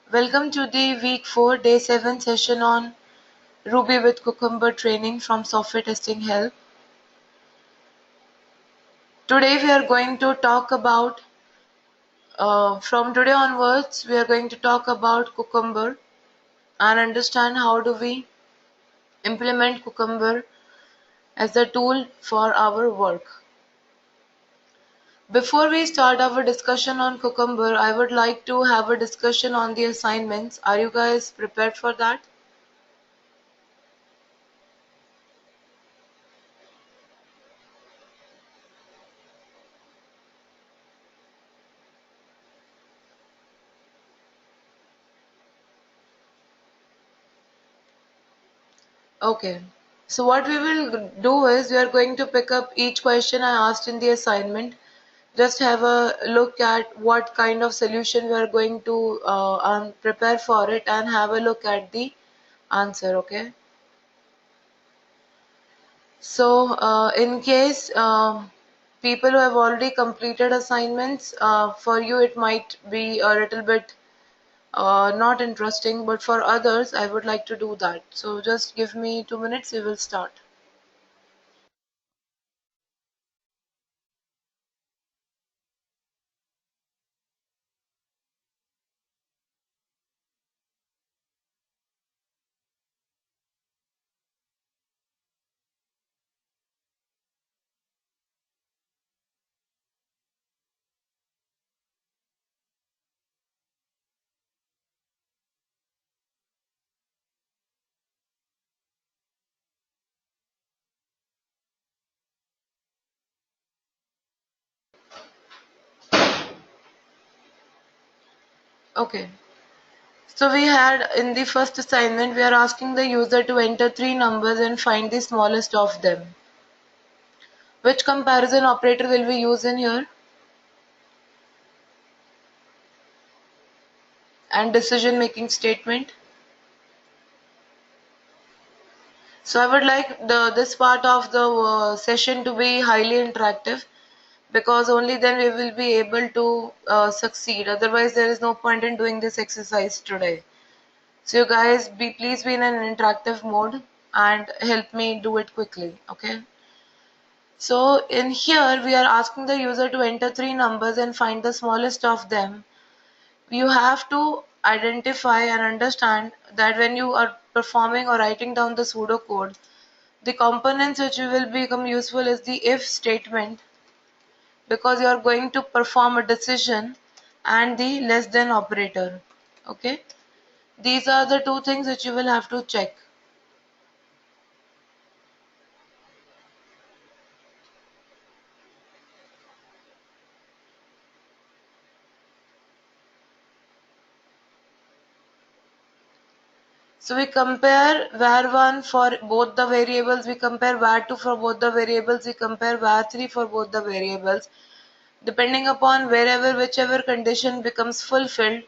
Welcome to the week 4, day 7 session on Ruby with Cucumber training from Software Testing Help. Today we are going to talk about, from today onwards, we are going to talk about Cucumber and understand how do we implement Cucumber as a tool for our work. Before we start our discussion on Cucumber, I would like to have a discussion on the assignments. Are you guys prepared for that? Okay. So what we will do is we are going to pick up each question I asked in the assignment. Just have a look at what kind of solution we are going to prepare for it and have a look at the answer. Okay. So in case people who have already completed assignments, for you it might be a little bit not interesting, but for others I would like to do that. So just give me 2 minutes, we will start. Okay. So we had in the first assignment, we are asking the user to enter three numbers and find the smallest of them. Which comparison operator will we use in here? And decision making statement. So I would like this part of the session to be highly interactive, because only then we will be able to succeed. Otherwise there is no point in doing this exercise today. So you guys please be in an interactive mode and help me do it quickly. Okay. So in here we are asking the user to enter three numbers and find the smallest of them. You have to identify and understand that when you are performing or writing down the pseudocode, the components which will become useful is the if statement, because you are going to perform a decision, and the less than operator. Okay, these are the two things which you will have to check. So we compare var1 for both the variables, we compare var2 for both the variables, we compare var3 for both the variables. Depending upon whichever condition becomes fulfilled,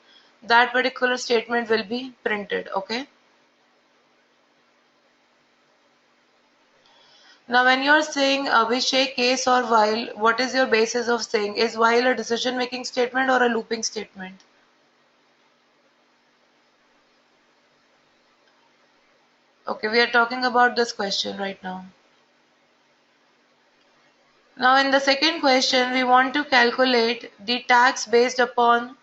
that particular statement will be printed. Okay. Now when you are saying Abhishek case or while, what is your basis of saying? Is while a decision making statement or a looping statement? Okay, we are talking about this question right now. Now in the second question, we want to calculate the tax based upon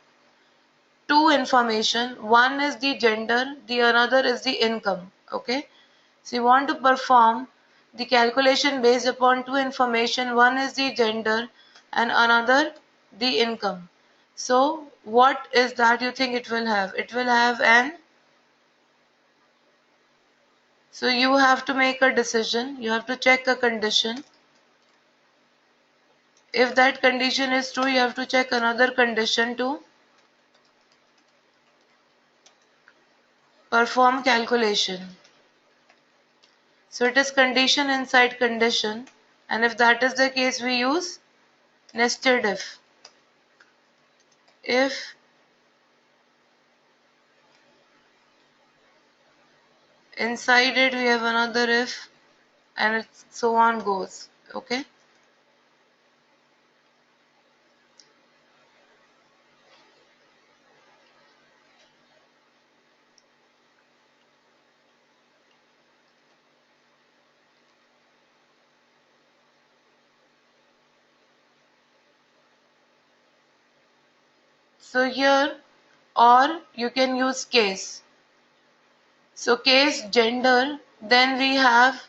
two information. One is the gender, the another is the income. Okay. So you want to perform the calculation based upon two information. One is the gender and another the income. So what is that you think it will have? It will have an, so you have to make a decision. You have to check a condition. If that condition is true, you have to check another condition to perform calculation. So it is condition inside condition, and if that is the case, we use nested if. If inside it we have another if, and so on goes. Okay. So here, or you can use case. So case gender, then we have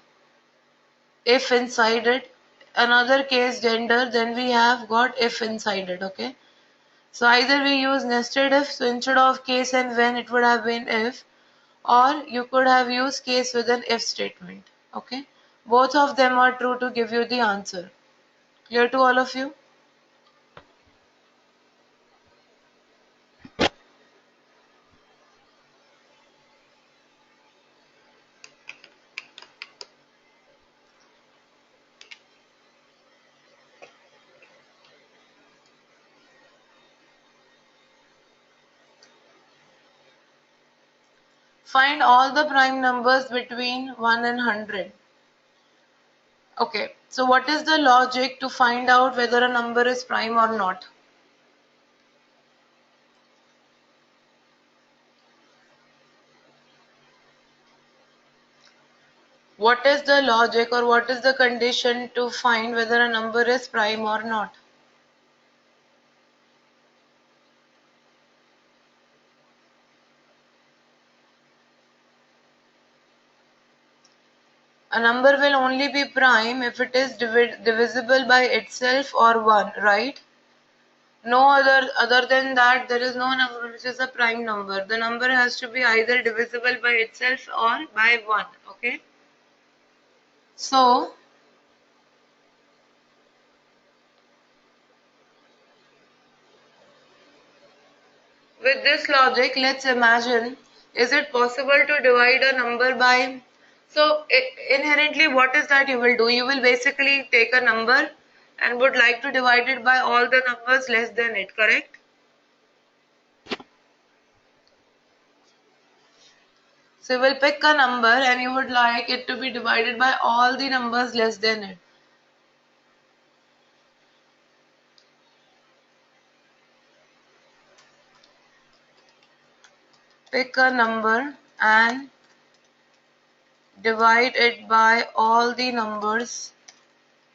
if inside it. Another case gender, then we have got if inside it. Okay. So either we use nested if, so instead of case and when it would have been if, or you could have used case with an if statement. Okay. Both of them are true to give you the answer. Clear to all of you? Find all the prime numbers between 1 and 100. Okay, so what is the logic to find out whether a number is prime or not? What is the logic or what is the condition to find whether a number is prime or not? A number will only be prime if it is divisible by itself or 1, right? No other than that, there is no number which is a prime number. The number has to be either divisible by itself or by 1. Okay. So with this logic, let's imagine, is it possible to divide a number by, so inherently what is that you will do? You will basically take a number and would like to divide it by all the numbers less than it, correct? So you will pick a number and you would like it to be divided by all the numbers less than it. Pick a number and divide it by all the numbers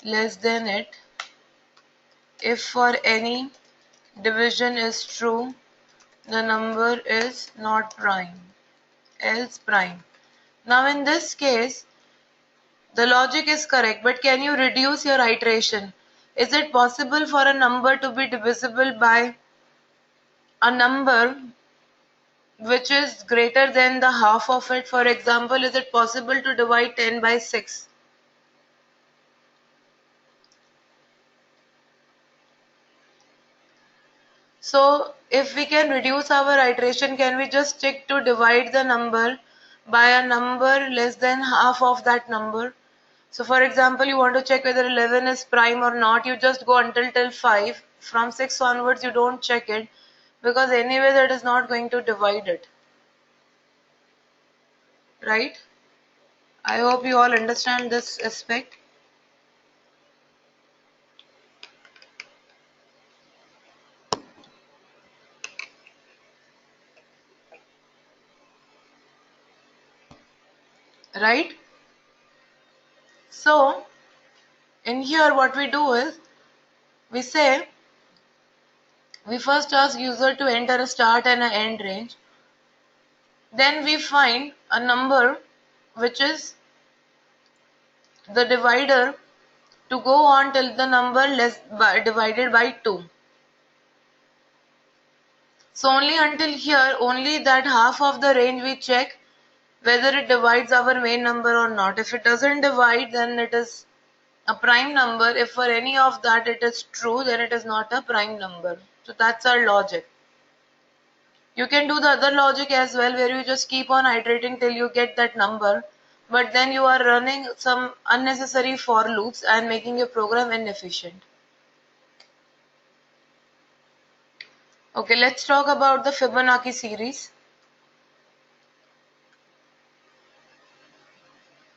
less than it. If for any division is true, the number is not prime, else prime. Now in this case, the logic is correct, but can you reduce your iteration? Is it possible for a number to be divisible by a number which is greater than the half of it? For example, is it possible to divide 10 by 6? So if we can reduce our iteration, can we just stick to divide the number by a number less than half of that number? So for example, you want to check whether 11 is prime or not, you just go until till 5. From 6 onwards, you don't check it because anyway that is not going to divide it. Right? I hope you all understand this aspect. Right? So in here what we do is we say we first ask user to enter a start and an end range. Then we find a number which is the divider to go on till the number divided by 2. So only until here, only that half of the range we check whether it divides our main number or not. If it doesn't divide, then it is a prime number. If for any of that it is true, then it is not a prime number. So that's our logic. You can do the other logic as well, where you just keep on iterating till you get that number, but then you are running some unnecessary for loops and making your program inefficient. Okay, let's talk about the Fibonacci series.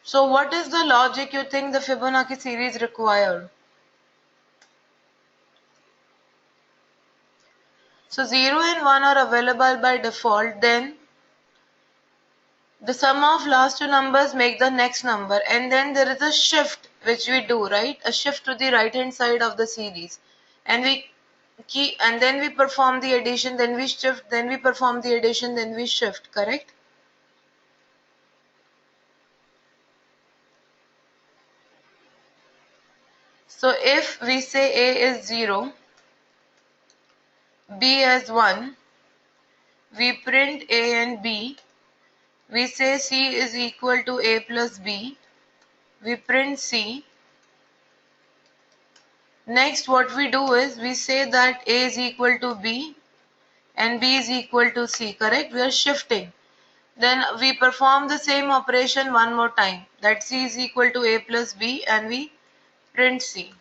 So what is the logic you think the Fibonacci series require? So 0 and 1 are available by default, then the sum of last two numbers make the next number, and then there is a shift which we do, right? A shift to the right hand side of the series, and we key, and then we perform the addition, then we shift, then we perform the addition, then we shift, correct? So if we say A is 0, B as 1, we print A and B, we say C is equal to A plus B, we print C. Next what we do is we say that A is equal to B and B is equal to C, correct? We are shifting. Then we perform the same operation one more time, that C is equal to A plus B, and we print C.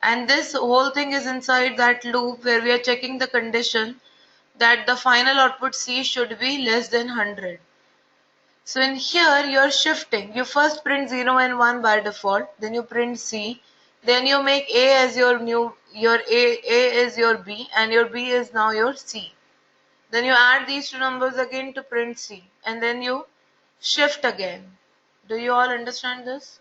And this whole thing is inside that loop where we are checking the condition that the final output C should be less than 100. So in here you are shifting. You first print 0 and 1 by default, then you print C, then you make A as your A is your B, and your B is now your C. Then you add these two numbers again to print C, and then you shift again. Do you all understand this?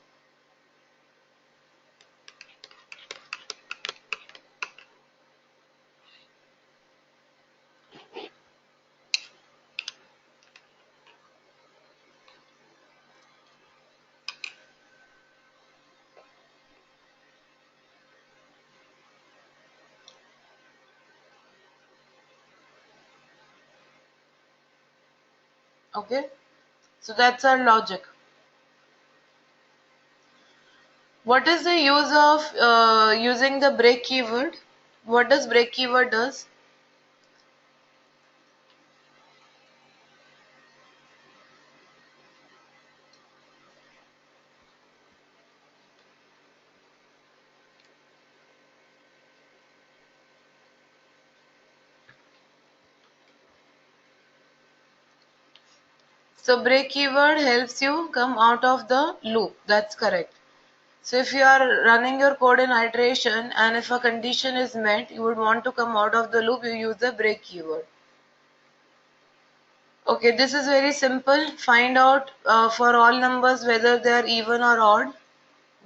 Okay, so that's our logic. What is the use of using the break keyword? What does break keyword does? So break keyword helps you come out of the loop. That's correct. So if you are running your code in iteration and if a condition is met, you would want to come out of the loop, you use the break keyword. Okay, this is very simple. Find out for all numbers whether they are even or odd.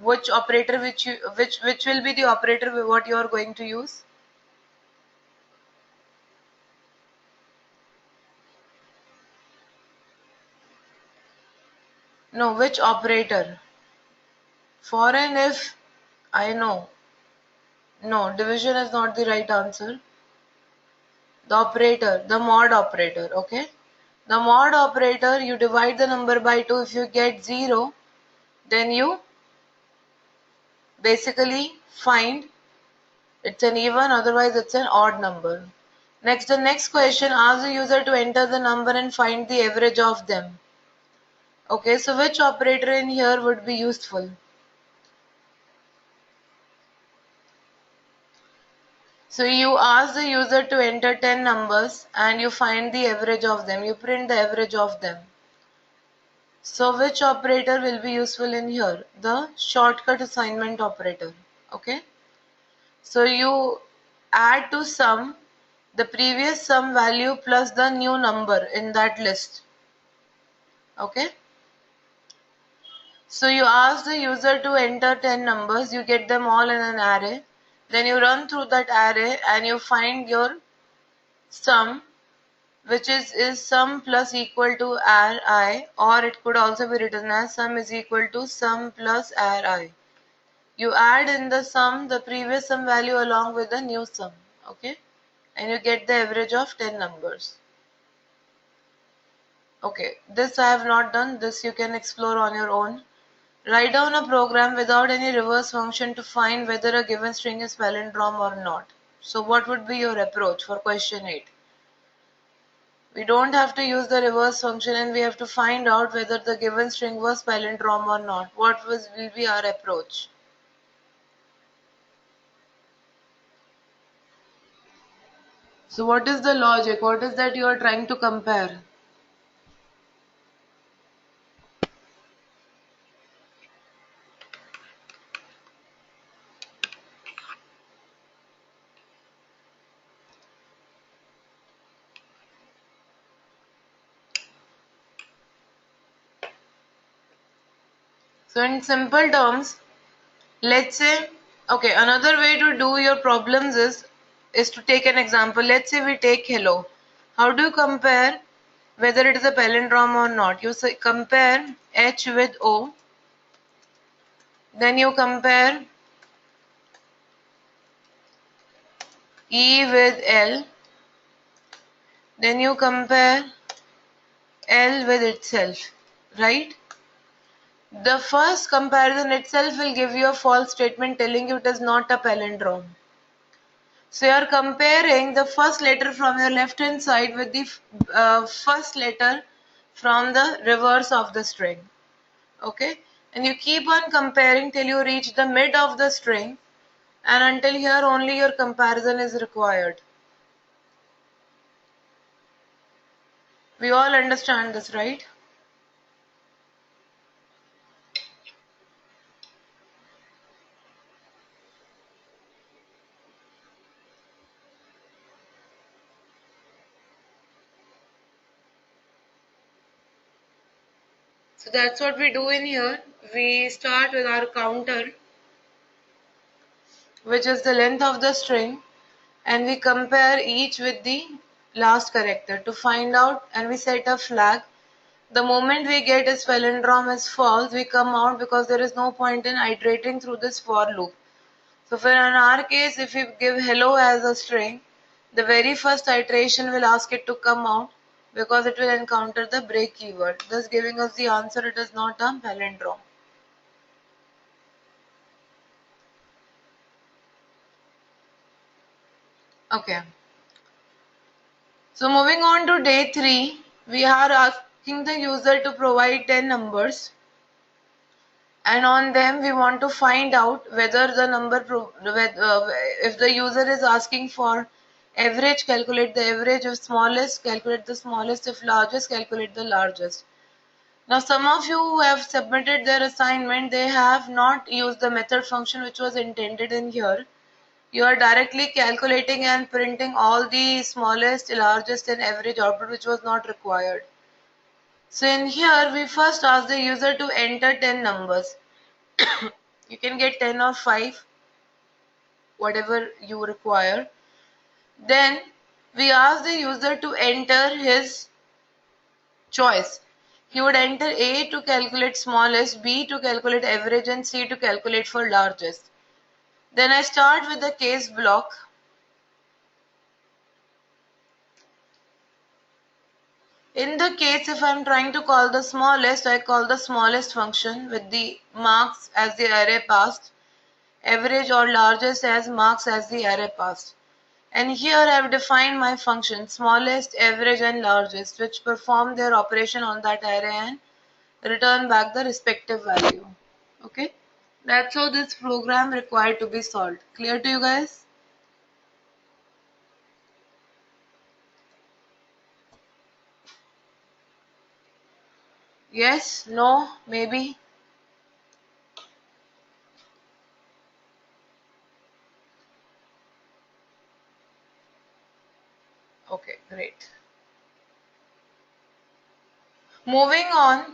Which operator which will be the operator what you are going to use. No, which operator? For and if, I know. No, division is not the right answer. The operator, the mod operator, okay? The mod operator, you divide the number by 2. If you get 0, then you basically find it's an even, otherwise it's an odd number. Next, the next question asks the user to enter the number and find the average of them. Okay, so which operator in here would be useful? So you ask the user to enter 10 numbers and you find the average of them. You print the average of them. So which operator will be useful in here? The shortcut assignment operator. Okay. So you add to sum the previous sum value plus the new number in that list. Okay. So you ask the user to enter 10 numbers, you get them all in an array. Then you run through that array and you find your sum, which is sum plus equal to ri, or it could also be written as sum is equal to sum plus ri. You add in the sum the previous sum value along with the new sum, okay, and you get the average of 10 numbers. Okay, this I have not done, this you can explore on your own. Write down a program without any reverse function to find whether a given string is palindrome or not. So what would be your approach for question 8? We don't have to use the reverse function and we have to find out whether the given string was palindrome or not. What will be our approach? So what is the logic? What is that you are trying to compare? So in simple terms, let's say Okay, another way to do your problems is to take an example. Let's say we take hello. How do you compare whether it is a palindrome or not? You say compare H with O, then you compare E with L, then you compare L with itself, right? The first comparison itself will give you a false statement telling you it is not a palindrome. So you are comparing the first letter from your left hand side with the first letter from the reverse of the string. Okay, and you keep on comparing till you reach the mid of the string, and until here only your comparison is required. We all understand this, right? So that's what we do in here. We start with our counter, which is the length of the string, and we compare each with the last character to find out, and we set a flag. The moment we get is palindrome is false, we come out because there is no point in iterating through this for loop. So for in our case, if we give hello as a string, the very first iteration will ask it to come out because it will encounter the break keyword, thus giving us the answer it is not a palindrome. Okay. So moving on to day 3, we are asking the user to provide 10 numbers, and on them we want to find out whether the number if the user is asking for average, calculate the average. If smallest, calculate the smallest. If largest, calculate the largest. Now some of you who have submitted their assignment, they have not used the method function which was intended in here. You are directly calculating and printing all the smallest, largest and average output, which was not required. So in here we first ask the user to enter 10 numbers. You can get 10 or 5, whatever you require. Then we ask the user to enter his choice. He would enter A to calculate smallest, B to calculate average, and C to calculate for largest. Then I start with the case block. In the case if I am trying to call the smallest, I call the smallest function with the marks as the array passed, average or largest as marks as the array passed. And here I have defined my function smallest, average and largest, which perform their operation on that array and return back the respective value. Okay, that's how this program required to be solved. Clear to you guys? Yes, no, maybe? Okay, great. Moving on,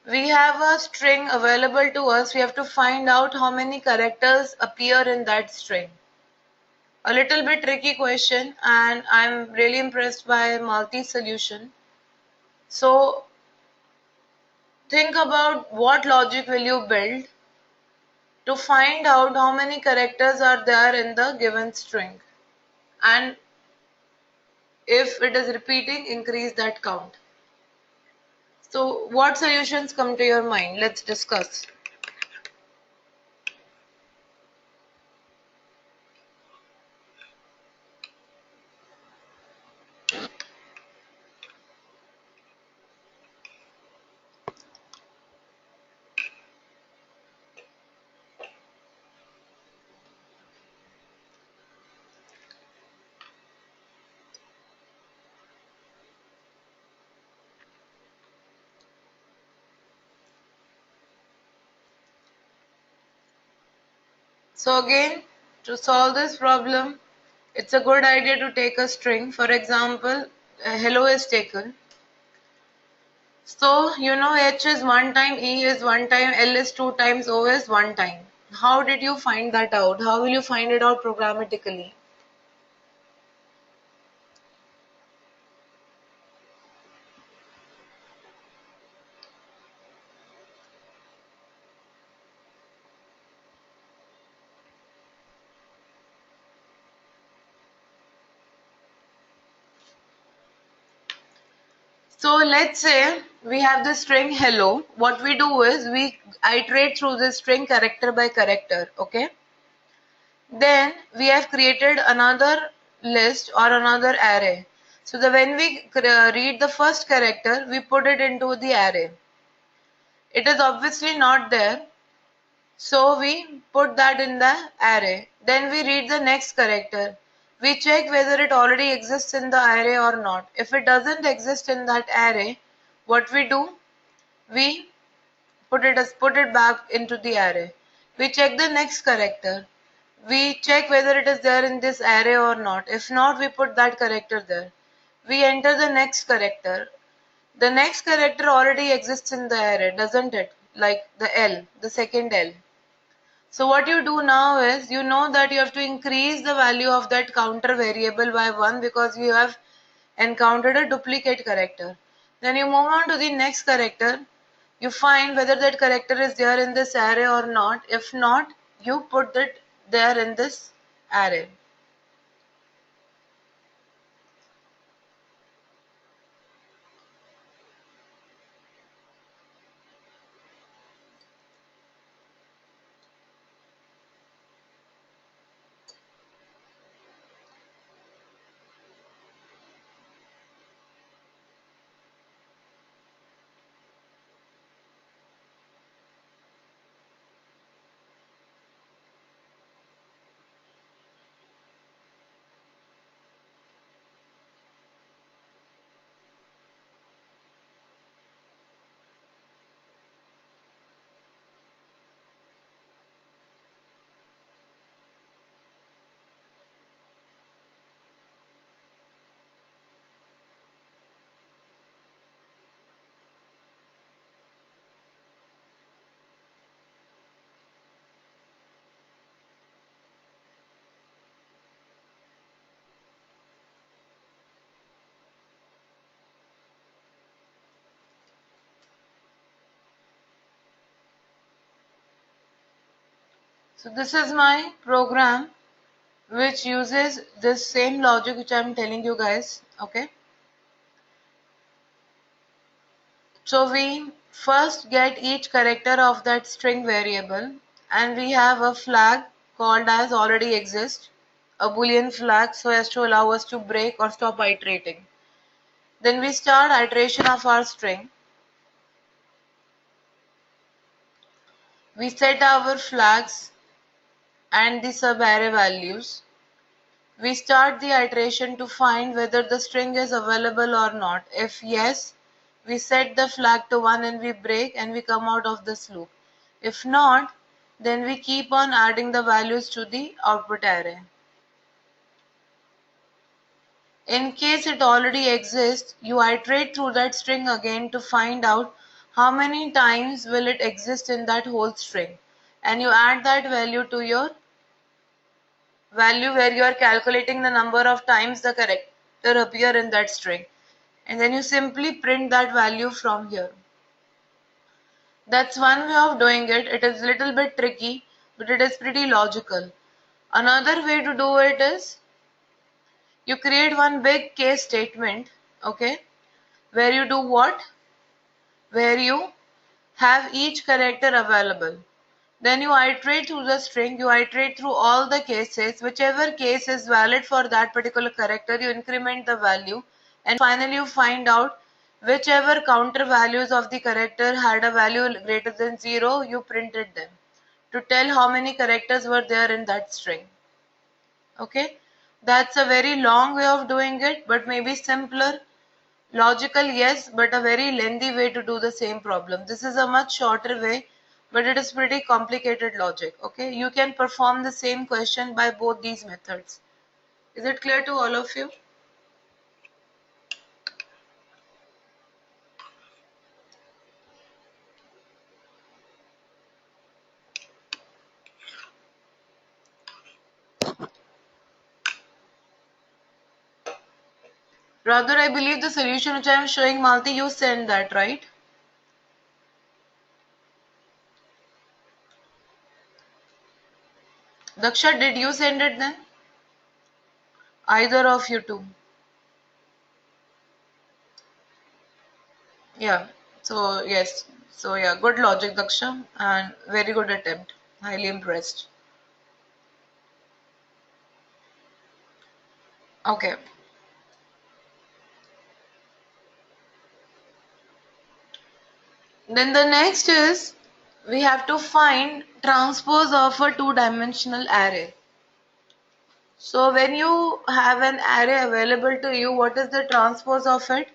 we have a string available to us. We have to find out how many characters appear in that string. A little bit tricky question, and I'm really impressed by Malti's solution. So think about what logic will you build to find out how many characters are there in the given string, and if it is repeating, increase that count. So what solutions come to your mind? Let's discuss. So again, to solve this problem, it's a good idea to take a string. For example, hello is taken. So you know H is 1 time, E is 1 time, L is 2 times, O is 1 time. How did you find that out? How will you find it out programmatically? So let's say we have the string hello. What we do is we iterate through the string character by character, okay? Then we have created another list or another array. So when we read the first character, we put it into the array. It is obviously not there, so we put that in the array. Then we read the next character. We check whether it already exists in the array or not. If it doesn't exist in that array, what we do? We put it back into the array. We check the next character. We check whether it is there in this array or not. If not, we put that character there. We enter the next character. The next character already exists in the array, doesn't it? Like the L, the second L. So what you do now is, you know that you have to increase the value of that counter variable by 1 because you have encountered a duplicate character. Then you move on to the next character. You find whether that character is there in this array or not. If not, you put it there in this array. So this is my program which uses this same logic which I'm telling you guys. Okay. So we first get each character of that string variable, and we have a flag called as already exists, a boolean flag so as to allow us to break or stop iterating. Then we start iteration of our string. We set our flags and the subarray values. We start the iteration to find whether the string is available or not. If yes, we set the flag to 1 and we break and we come out of this loop. If not, then we keep on adding the values to the output array. In case it already exists, you iterate through that string again to find out how many times will it exist in that whole string. And you add that value to your value where you are calculating the number of times the character appear in that string, and then you simply print that value from here. That's one way of doing it. It is a little bit tricky, but it is pretty logical. Another way to do it is you create one big case statement, okay, where you do what? Where you have each character available. Then you iterate through the string, you iterate through all the cases, whichever case is valid for that particular character, you increment the value, and finally you find out whichever counter values of the character had a value greater than 0, you printed them to tell how many characters were there in that string. Okay, that's a very long way of doing it, but maybe simpler. Logical, yes, but a very lengthy way to do the same problem. This is a much shorter way, but it is pretty complicated logic. Okay, you can perform the same question by both these methods. Is it clear to all of you? Rather, I believe the solution which I am showing, Malti, you send that, right? Daksha, did you send it then? Either of you two. Yeah. So, yes. So, yeah, good logic, Daksha, and very good attempt. Highly impressed. Okay. Then the next is we have to find transpose of a two-dimensional array. So when you have an array available to you, what is the transpose of it?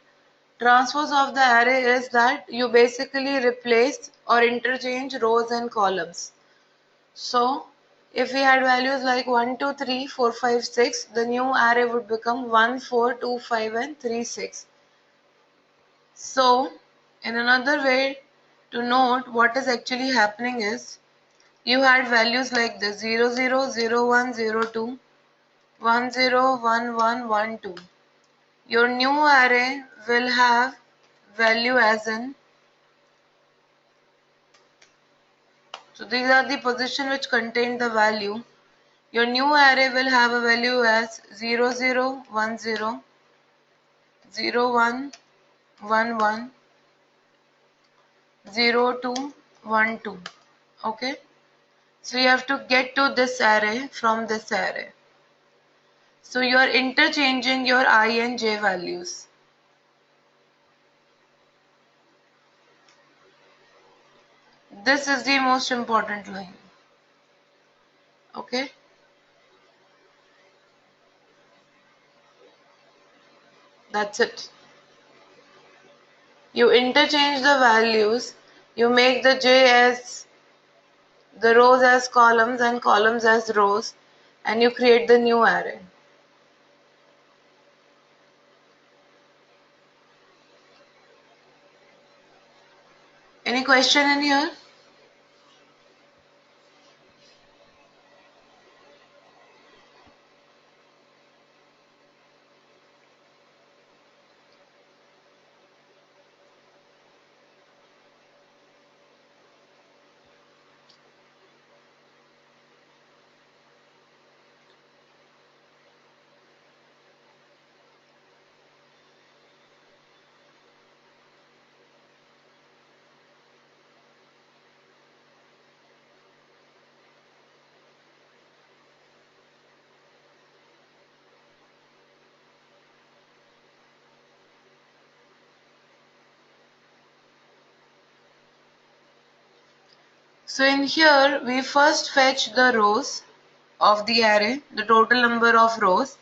Transpose of the array is that you basically replace or interchange rows and columns. So if we had values like 1, 2, 3, 4, 5, 6, the new array would become 1, 4, 2, 5 and 3, 6. So in another way to note what is actually happening is you had values like this 0, 0, 0, 1, 0, 2, 1, 0, 1, 1, 1, 2. Your new array will have value as in, so these are the position which contain the value. Your new array will have a value as 0, 0, 1, 0, 0, 1, 1, 1, 0, 2, 1, 2. Okay. So you have to get to this array from this array. So you are interchanging your I and j values. This is the most important line. Okay. That's it. You interchange the values. You make the j as the rows as columns and columns as rows, and you create the new array. Any question in here? So in here we first fetch the rows of the array, the total number of rows.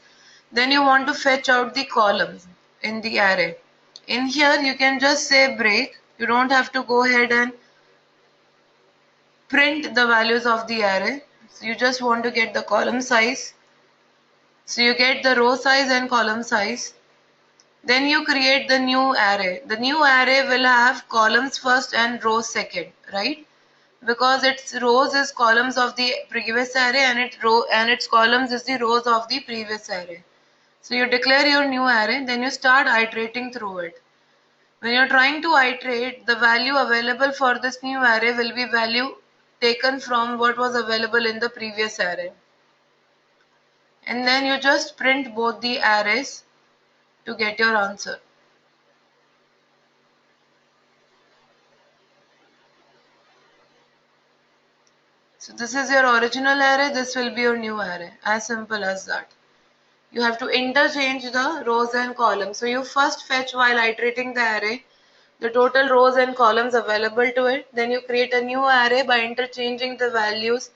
Then you want to fetch out the columns in the array. In here you can just say break. You don't have to go ahead and print the values of the array. So you just want to get the column size. So you get the row size and column size. Then you create the new array. The new array will have columns first and rows second, right? Because its rows is columns of the previous array and its columns is the rows of the previous array. So you declare your new array, then you start iterating through it. When you're trying to iterate, the value available for this new array will be value taken from what was available in the previous array. And then you just print both the arrays to get your answer. So this is your original array, this will be your new array. As simple as that. You have to interchange the rows and columns. So you first fetch while iterating the array the total rows and columns available to it. Then you create a new array by interchanging the values.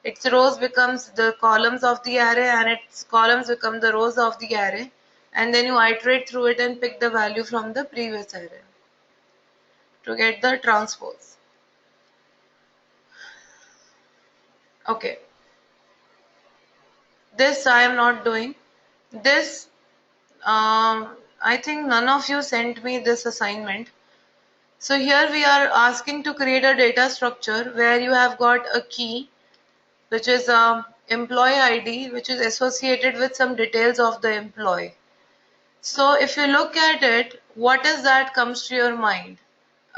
Its rows becomes the columns of the array and its columns become the rows of the array. And then you iterate through it and pick the value from the previous array to get the transpose. Okay. This I am not doing. This, I think none of you sent me this assignment. So here we are asking to create a data structure where you have got a key which is a employee ID which is associated with some details of the employee. So if you look at it, what is that comes to your mind?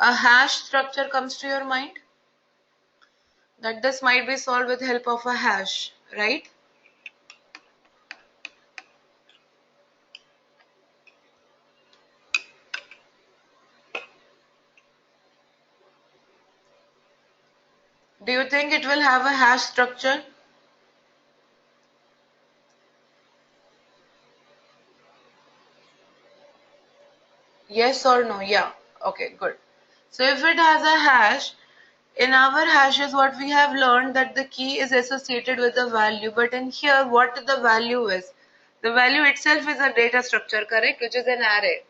A hash structure comes to your mind, that this might be solved with help of a hash, right? Do you think it will have a hash structure? Yes or no? Yeah. Okay, good. So if it has a hash, in our hashes what we have learned that the key is associated with the value, but in here what the value is? The value itself is a data structure, correct? Which is an array.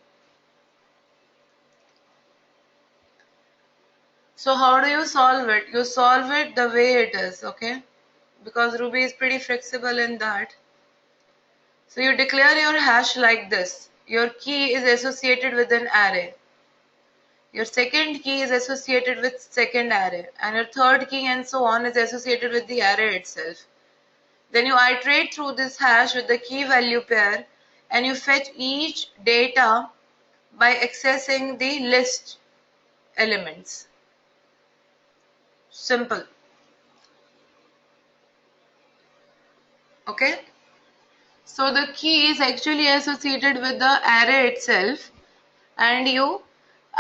So how do you solve it? You solve it the way it is, okay? Because Ruby is pretty flexible in that. So you declare your hash like this. Your key is associated with an array. Your second key is associated with second array. And your third key and so on is associated with the array itself. Then you iterate through this hash with the key value pair and you fetch each data by accessing the list elements. Simple. Okay? So the key is actually associated with the array itself and you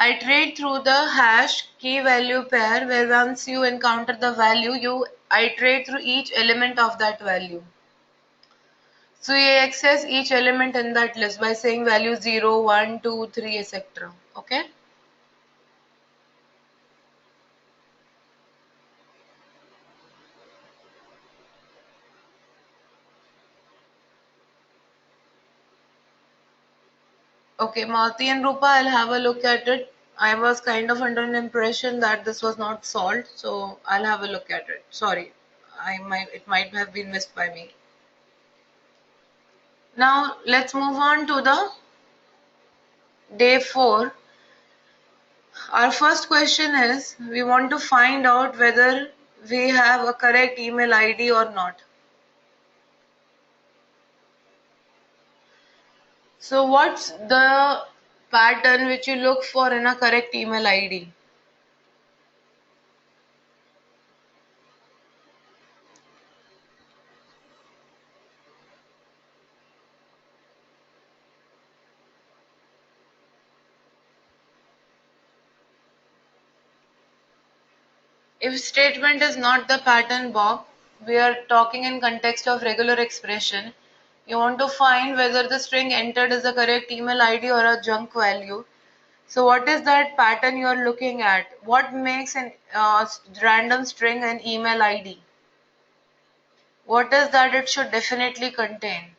iterate through the hash key value pair where once you encounter the value you iterate through each element of that value. So you access each element in that list by saying value 0, 1, 2, 3, etc. Okay? Okay, Malti and Rupa, I'll have a look at it. I was kind of under an impression that this was not solved, so I'll have a look at it. Sorry, it might have been missed by me. Now let's move on to the day 4. Our first question is we want to find out whether we have a correct email ID or not. So what's the pattern which you look for in a correct email ID? If statement is not the pattern, Bob, we are talking in context of regular expression. You want to find whether the string entered is the correct email ID or a junk value. So what is that pattern you are looking at? What makes an random string an email ID? What is that it should definitely contain?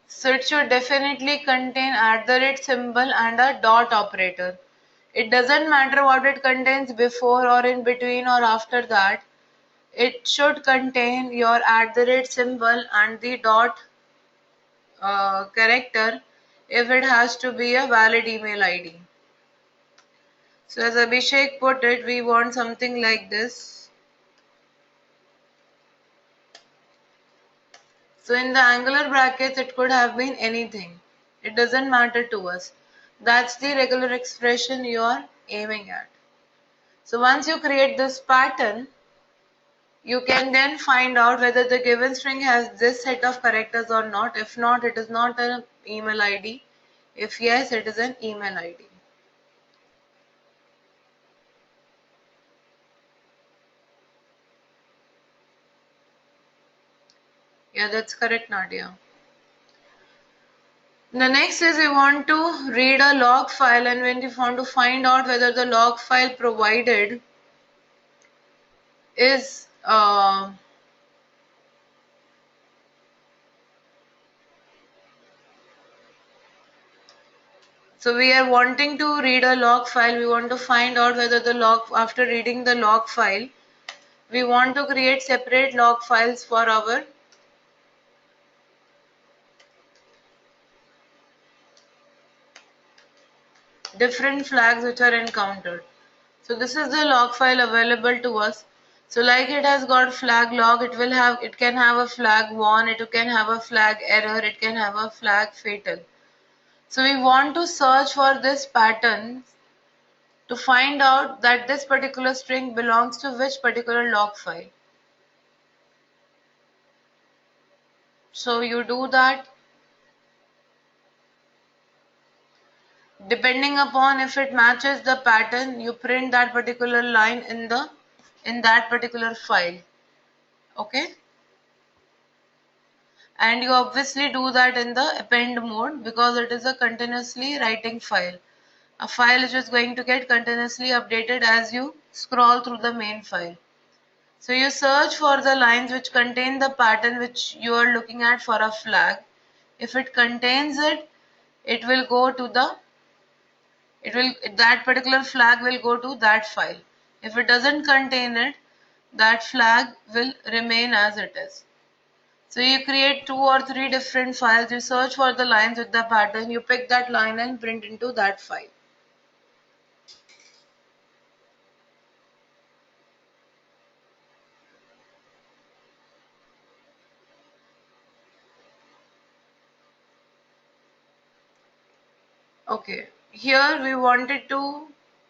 So it should definitely contain @symbol and a dot operator. It doesn't matter what it contains before or in between or after that. It should contain your @symbol and the dot character if it has to be a valid email ID. So as Abhishek put it, we want something like this. So in the angular brackets, it could have been anything. It doesn't matter to us. That's the regular expression you are aiming at. So once you create this pattern, you can then find out whether the given string has this set of characters or not. If not, it is not an email ID. If yes, it is an email ID. Yeah, that's correct, Nadia. The next is we want to read a log file and when we want to find out whether the log file provided is so we are wanting to read a log file. We want to find out whether the log, after reading the log file, we want to create separate log files for different flags which are encountered. So this is the log file available to us. So like it has got flag log, it can have a flag won, it can have a flag error, it can have a flag fatal. So we want to search for this pattern to find out that this particular string belongs to which particular log file. So you do that. Depending upon if it matches the pattern, you print that particular line in that particular file. Okay? And you obviously do that in the append mode because it is a continuously writing file. A file which is going to get continuously updated as you scroll through the main file. So you search for the lines which contain the pattern which you are looking at for a flag. If it contains it, it will go to the that particular flag will go to that file. If it doesn't contain it, that flag will remain as it is. So you create 2 or 3 different files, you search for the lines with the pattern, you pick that line and print into that file. Okay, here we wanted to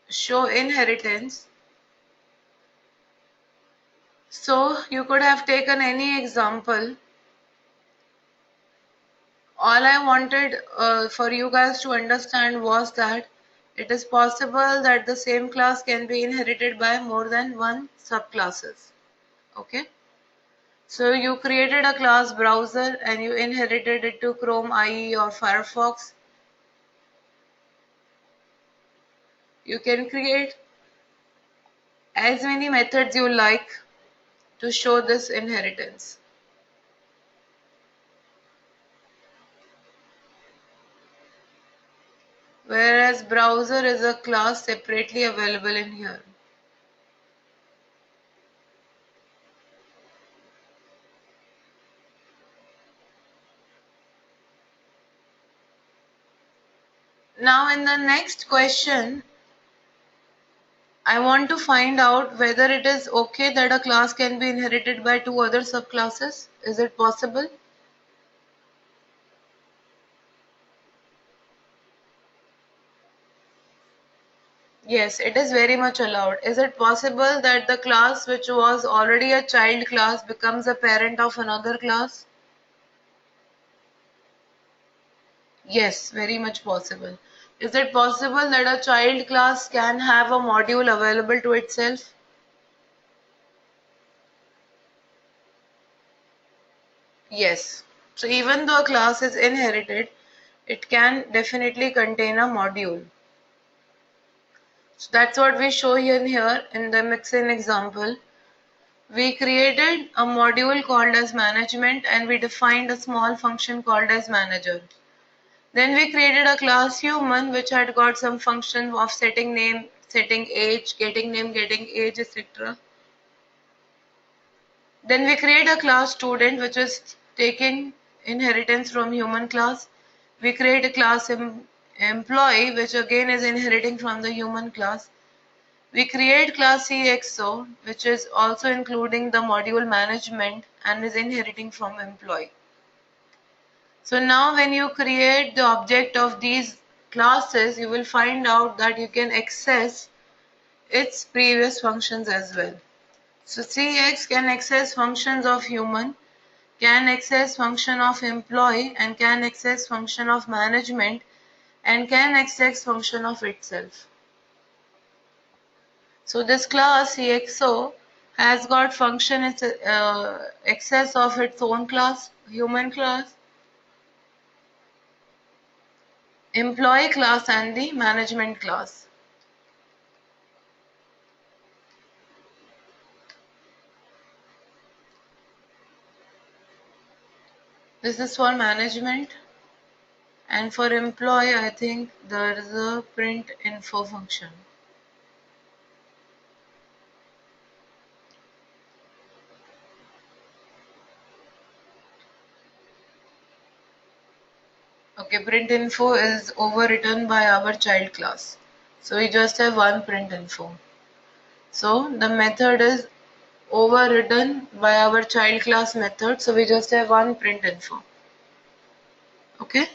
show inheritance. So you could have taken any example. All I wanted for you guys to understand was that it is possible that the same class can be inherited by more than one subclasses. Okay. So you created a class browser and you inherited it to Chrome IE or Firefox. You can create as many methods you like to show this inheritance. Whereas browser is a class separately available in here. Now in the next question, I want to find out whether it is okay that a class can be inherited by 2 other subclasses. Is it possible? Yes, it is very much allowed. Is it possible that the class which was already a child class becomes a parent of another class? Yes, very much possible. Is it possible that a child class can have a module available to itself? Yes. So even though a class is inherited, it can definitely contain a module. So that's what we show here in the mixin example. We created a module called as management and we defined a small function called as manager. Then we created a class human which had got some function of setting name, setting age, getting name, getting age, etc. Then we create a class student which is taking inheritance from human class. We create a class employee which again is inheriting from the human class. We create class CXO which is also including the module management and is inheriting from employee. So now when you create the object of these classes, you will find out that you can access its previous functions as well. So CX can access functions of human, can access function of employee and can access function of management and can access function of itself. So this class CXO has got function access of its own class, human class, employee class and the management class. This is for management and for employee I think there is a print info function. Okay. Okay, print info is overwritten by our child class. So we just have one print info. So the method is overridden by our child class method. So we just have one print info. Okay.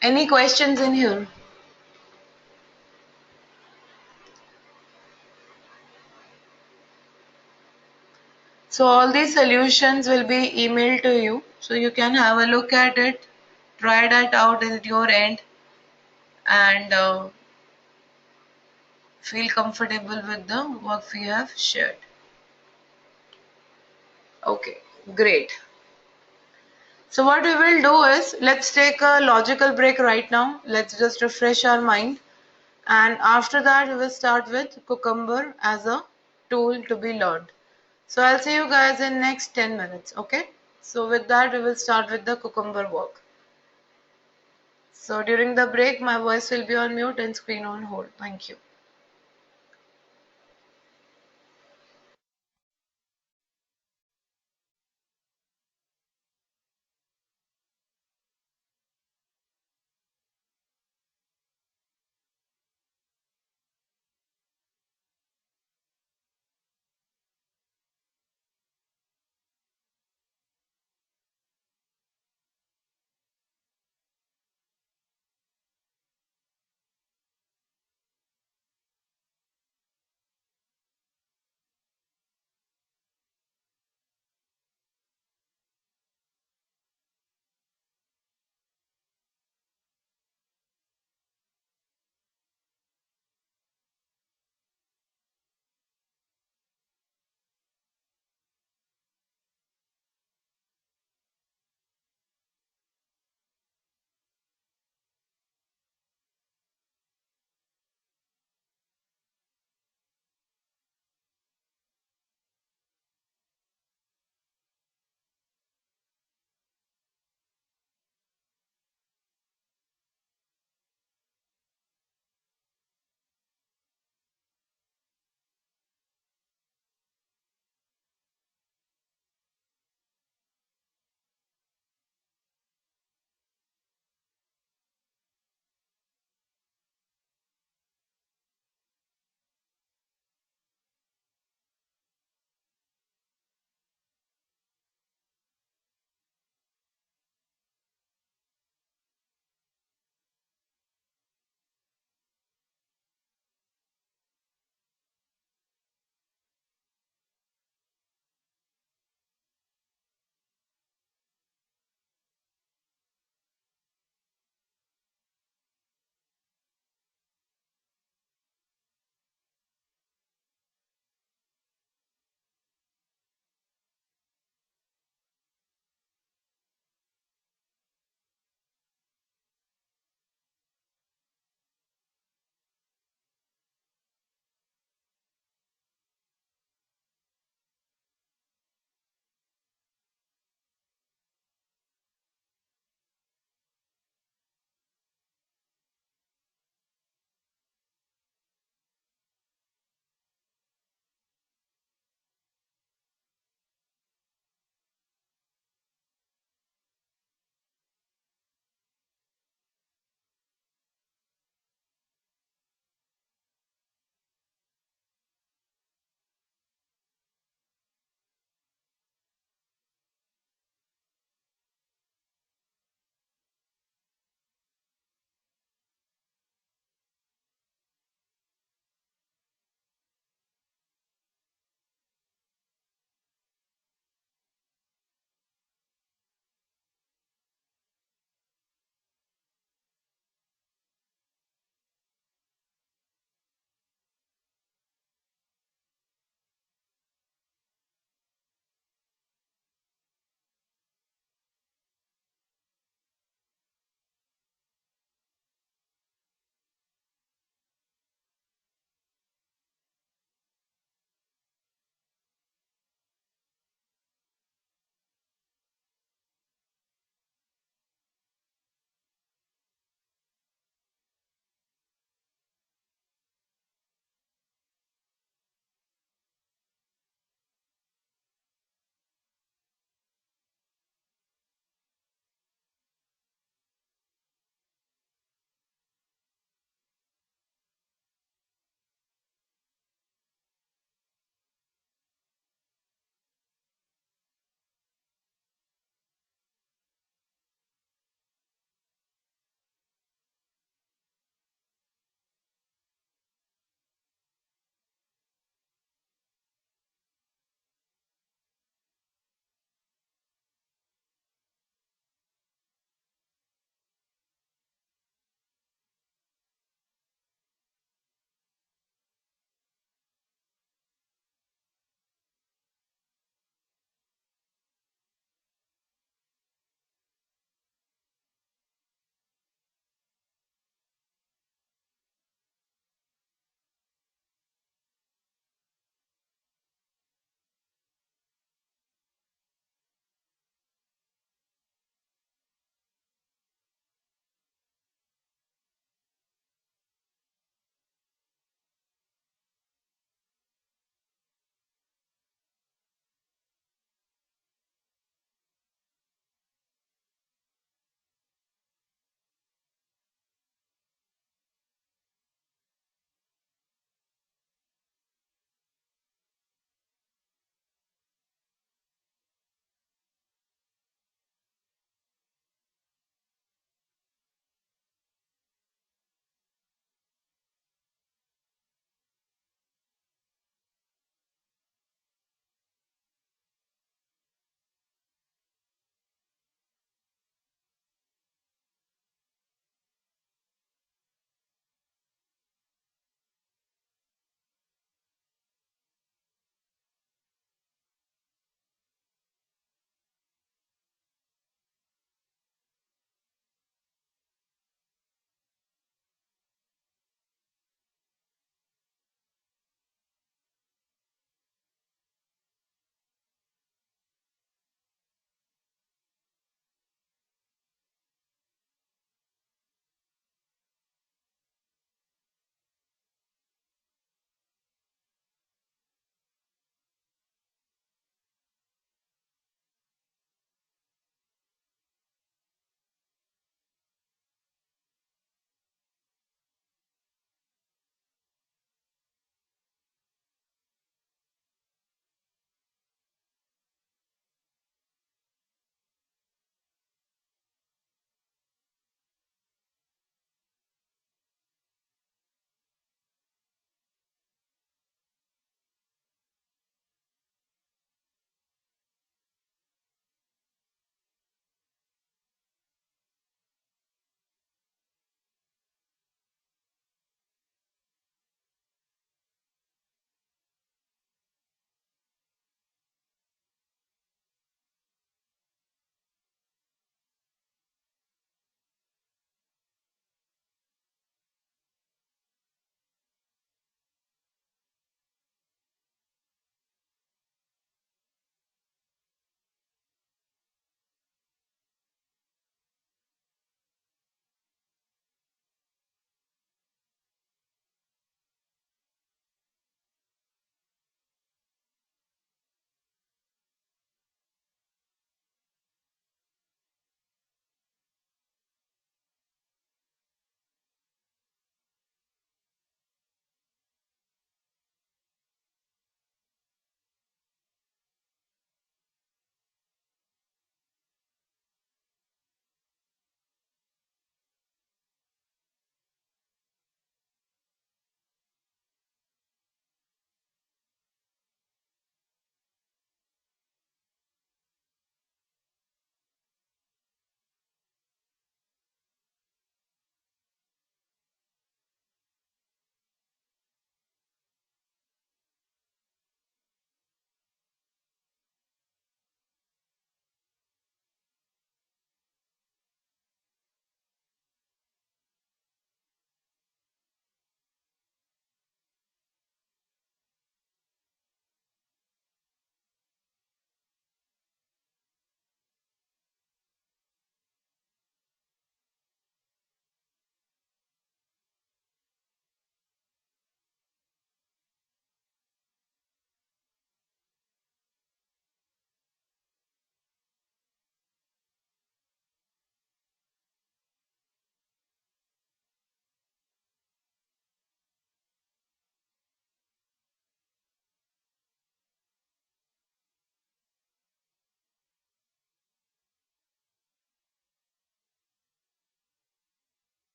Any questions in here? So all these solutions will be emailed to you. So you can have a look at it, try that out at your end, and feel comfortable with the work we have shared. Okay, great. So what we will do is, let's take a logical break right now. Let's just refresh our mind. And after that, we will start with Cucumber as a tool to be learned. So I'll see you guys in next 10 minutes, okay? So with that, we will start with the Cucumber work. So during the break, my voice will be on mute and screen on hold. Thank you.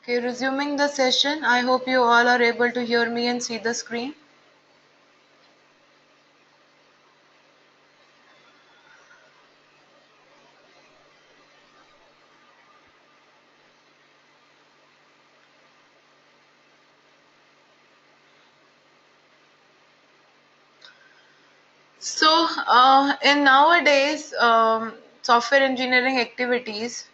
Okay, resuming the session. I hope you all are able to hear me and see the screen. So, in nowadays software engineering activities,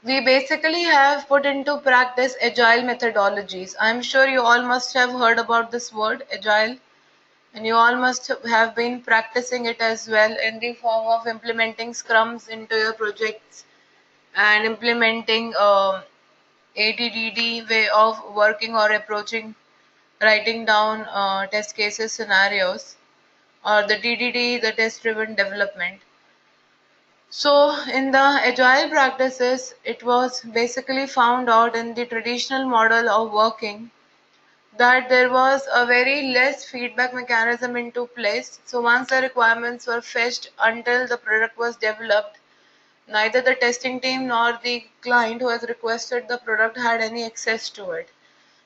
we basically have put into practice agile methodologies. I'm sure you all must have heard about this word, agile, and you all must have been practicing it as well in the form of implementing scrums into your projects and implementing ADDD way of working or approaching writing down test cases scenarios, or the TDD, the test driven development. So, in the agile practices, it was basically found out in the traditional model of working that there was a very less feedback mechanism into place. So, once the requirements were fetched until the product was developed, neither the testing team nor the client who has requested the product had any access to it.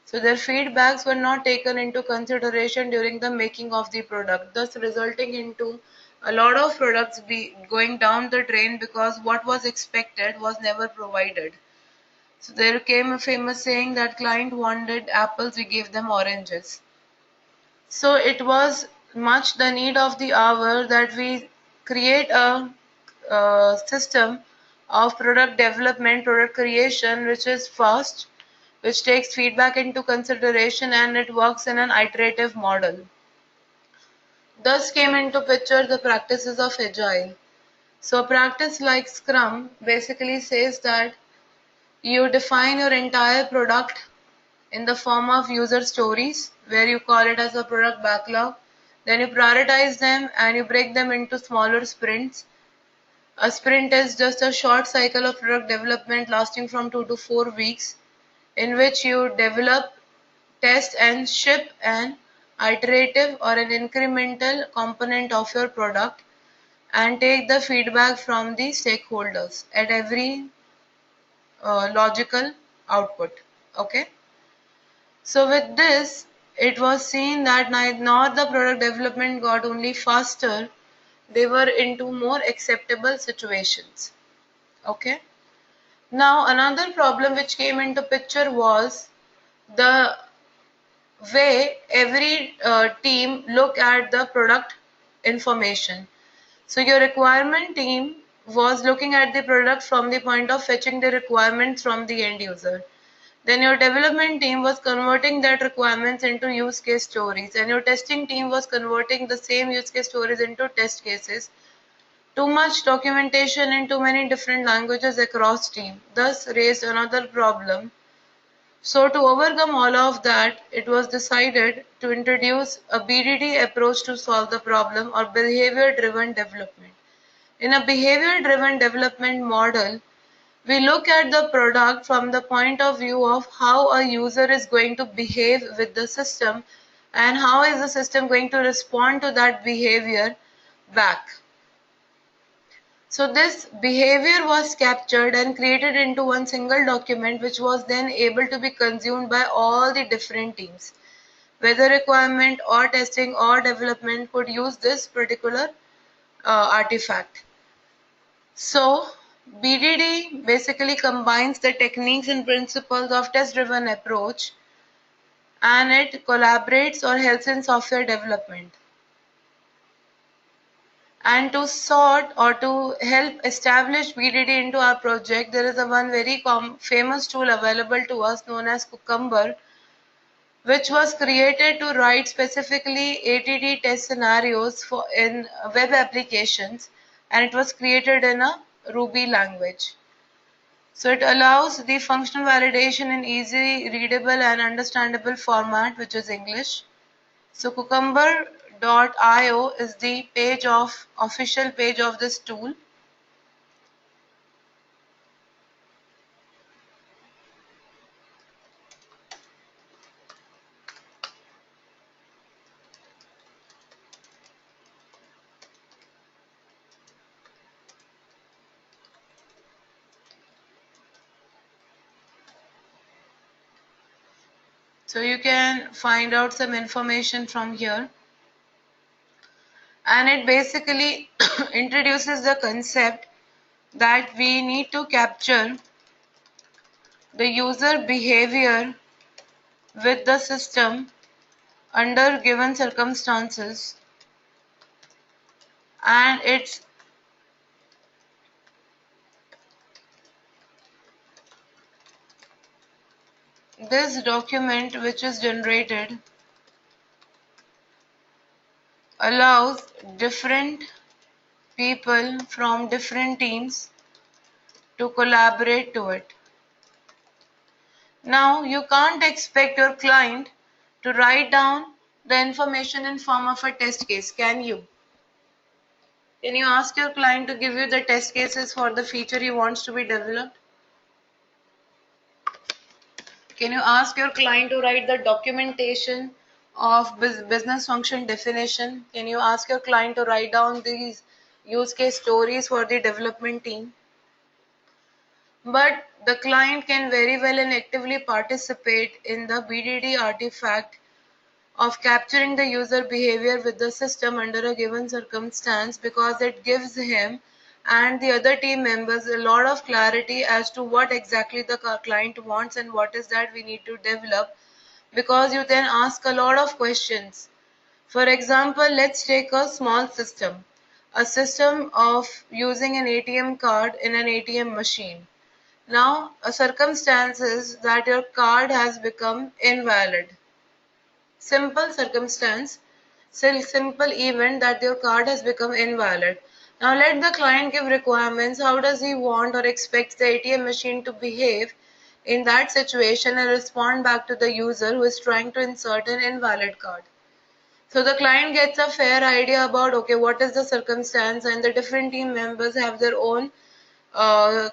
So their feedbacks were not taken into consideration during the making of the product, thus resulting into a lot of products be going down the drain because what was expected was never provided. So there came a famous saying that client wanted apples, we gave them oranges. So it was much the need of the hour that we create a system of product development, product creation, which is fast, which takes feedback into consideration, and it works in an iterative model. Thus came into picture the practices of Agile. So a practice like Scrum basically says that you define your entire product in the form of user stories, where you call it as a product backlog. Then you prioritize them and you break them into smaller sprints. A sprint is just a short cycle of product development lasting from 2 to 4 weeks, in which you develop, test, and ship an iterative or an incremental component of your product and take the feedback from the stakeholders at every logical output. Okay. So with this, it was seen that not the product development got only faster, they were into more acceptable situations. Okay. Now another problem which came into picture was the way every team look at the product information. So your requirement team was looking at the product from the point of fetching the requirements from the end user. Then your development team was converting that requirements into use case stories, and your testing team was converting the same use case stories into test cases. Too much documentation in too many different languages across team thus raised another problem. So to overcome all of that, it was decided to introduce a BDD approach to solve the problem, or behavior driven development. In a behavior driven development model, we look at the product from the point of view of how a user is going to behave with the system and how is the system going to respond to that behavior back. So this behavior was captured and created into one single document, which was then able to be consumed by all the different teams. Whether requirement or testing or development could use this particular artifact. So BDD basically combines the techniques and principles of test-driven approach, and it collaborates or helps in software development. And to sort or to help establish BDD into our project, there is a one very famous tool available to us known as Cucumber, which was created to write specifically ATD test scenarios for in web applications, and it was created in a Ruby language. So it allows the functional validation in easy readable and understandable format, which is English. So cucumber.io is the official page of this tool. So you can find out some information from here, and it basically introduces the concept that we need to capture the user behavior with the system under given circumstances, and it's this document which is generated allows different people from different teams to collaborate to it. Now you can't expect your client to write down the information in form of a test case, can you? Can you ask your client to give you the test cases for the feature he wants to be developed? Can you ask your client to write the documentation of business function definition? Can you ask your client to write down these use case stories for the development team? But the client can very well and actively participate in the BDD artifact of capturing the user behavior with the system under a given circumstance, because it gives him and the other team members a lot of clarity as to what exactly the client wants and what is that we need to develop, because you then ask a lot of questions. For example, let's take a small system, a system of using an ATM card in an ATM machine. Now, a circumstance is that your card has become invalid. Simple circumstance, simple event that your card has become invalid. Now let the client give requirements. How does he want or expect the ATM machine to behave in that situation and respond back to the user who is trying to insert an invalid card? So the client gets a fair idea about, okay, what is the circumstance, and the different team members have their own uh,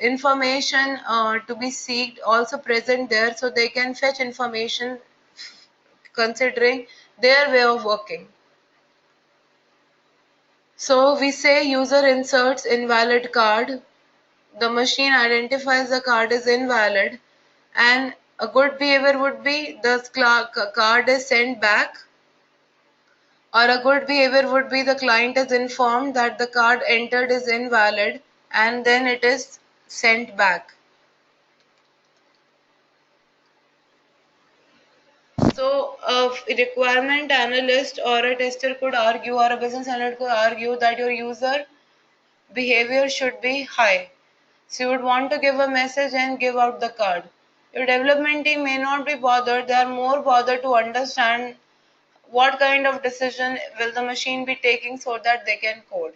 information to be seeked also present there, so they can fetch information considering their way of working. So we say user inserts invalid card, the machine identifies the card is invalid, and a good behavior would be the card is sent back, or a good behavior would be the client is informed that the card entered is invalid and then it is sent back. So a requirement analyst or a tester could argue, or a business analyst could argue, that your user behavior should be high. So you would want to give a message and give out the card. Your development team may not be bothered, they are more bothered to understand what kind of decision will the machine be taking so that they can code.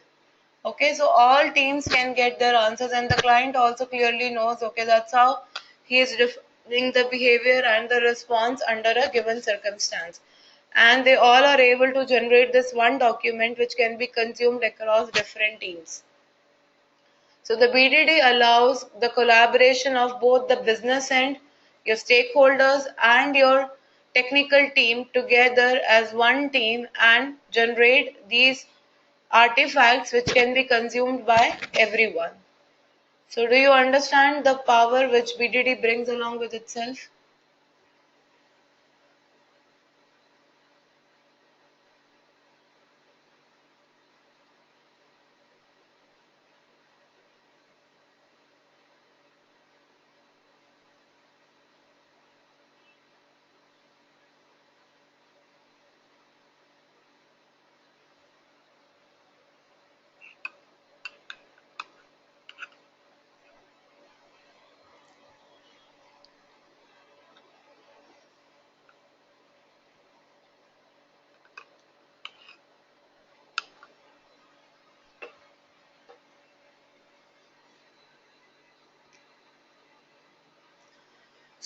Okay, so all teams can get their answers, and the client also clearly knows, okay, that's how he is defining the behavior and the response under a given circumstance. And they all are able to generate this one document which can be consumed across different teams. So the BDD allows the collaboration of both the business end, your stakeholders, and your technical team together as one team and generate these artifacts which can be consumed by everyone. So do you understand the power which BDD brings along with itself?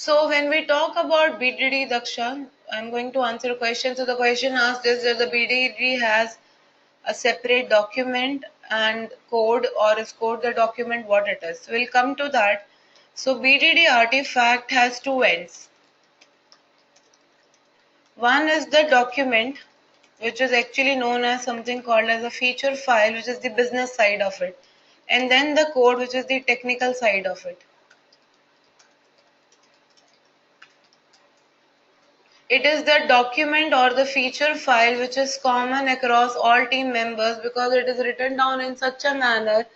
So when we talk about BDD, Daksha, I'm going to answer a question. So the question asked is that the BDD has a separate document and code, or is code the document, what it is. We'll come to that. So BDD artifact has two ends. One is the document, which is actually known as something called as a feature file, which is the business side of it, and then the code, which is the technical side of it. It is the document or the feature file which is common across all team members because it is written down in such a manner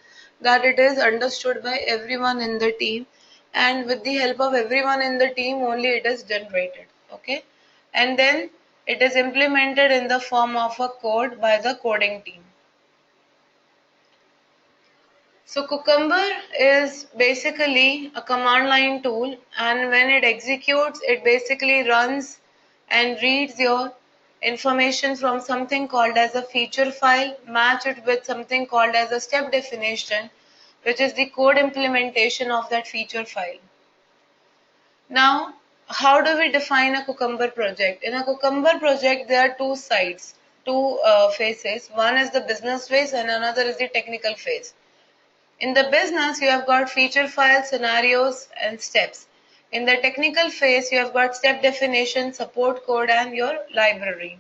that it is understood by everyone in the team, and with the help of everyone in the team only it is generated. Okay, and then it is implemented in the form of a code by the coding team. So Cucumber is basically a command line tool, and when it executes, it basically runs and reads your information from something called as a feature file, match it with something called as a step definition, which is the code implementation of that feature file. Now, how do we define a Cucumber project? In a Cucumber project, there are two sides, two phases. One is the business phase and another is the technical phase. In the business, you have got feature files, scenarios, and steps. In the technical phase, you have got step definition, support code, and your library.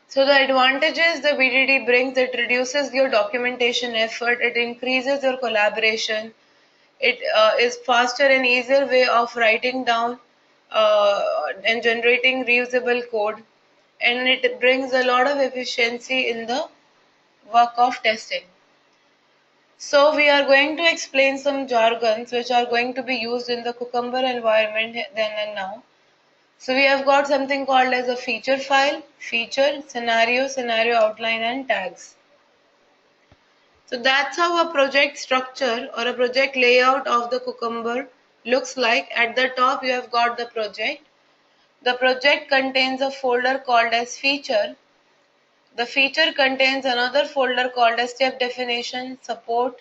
So the advantages the BDD brings, it reduces your documentation effort, it increases your collaboration, it is faster and easier way of writing down and generating reusable code, and it brings a lot of efficiency in the work of testing. So we are going to explain some jargons which are going to be used in the Cucumber environment then and now. So we have got something called as a feature file, feature, scenario, scenario outline, and tags. So that's how a project structure or a project layout of the Cucumber looks like. At the top you have got the project. The project contains a folder called as feature. The feature contains another folder called as step definition, support.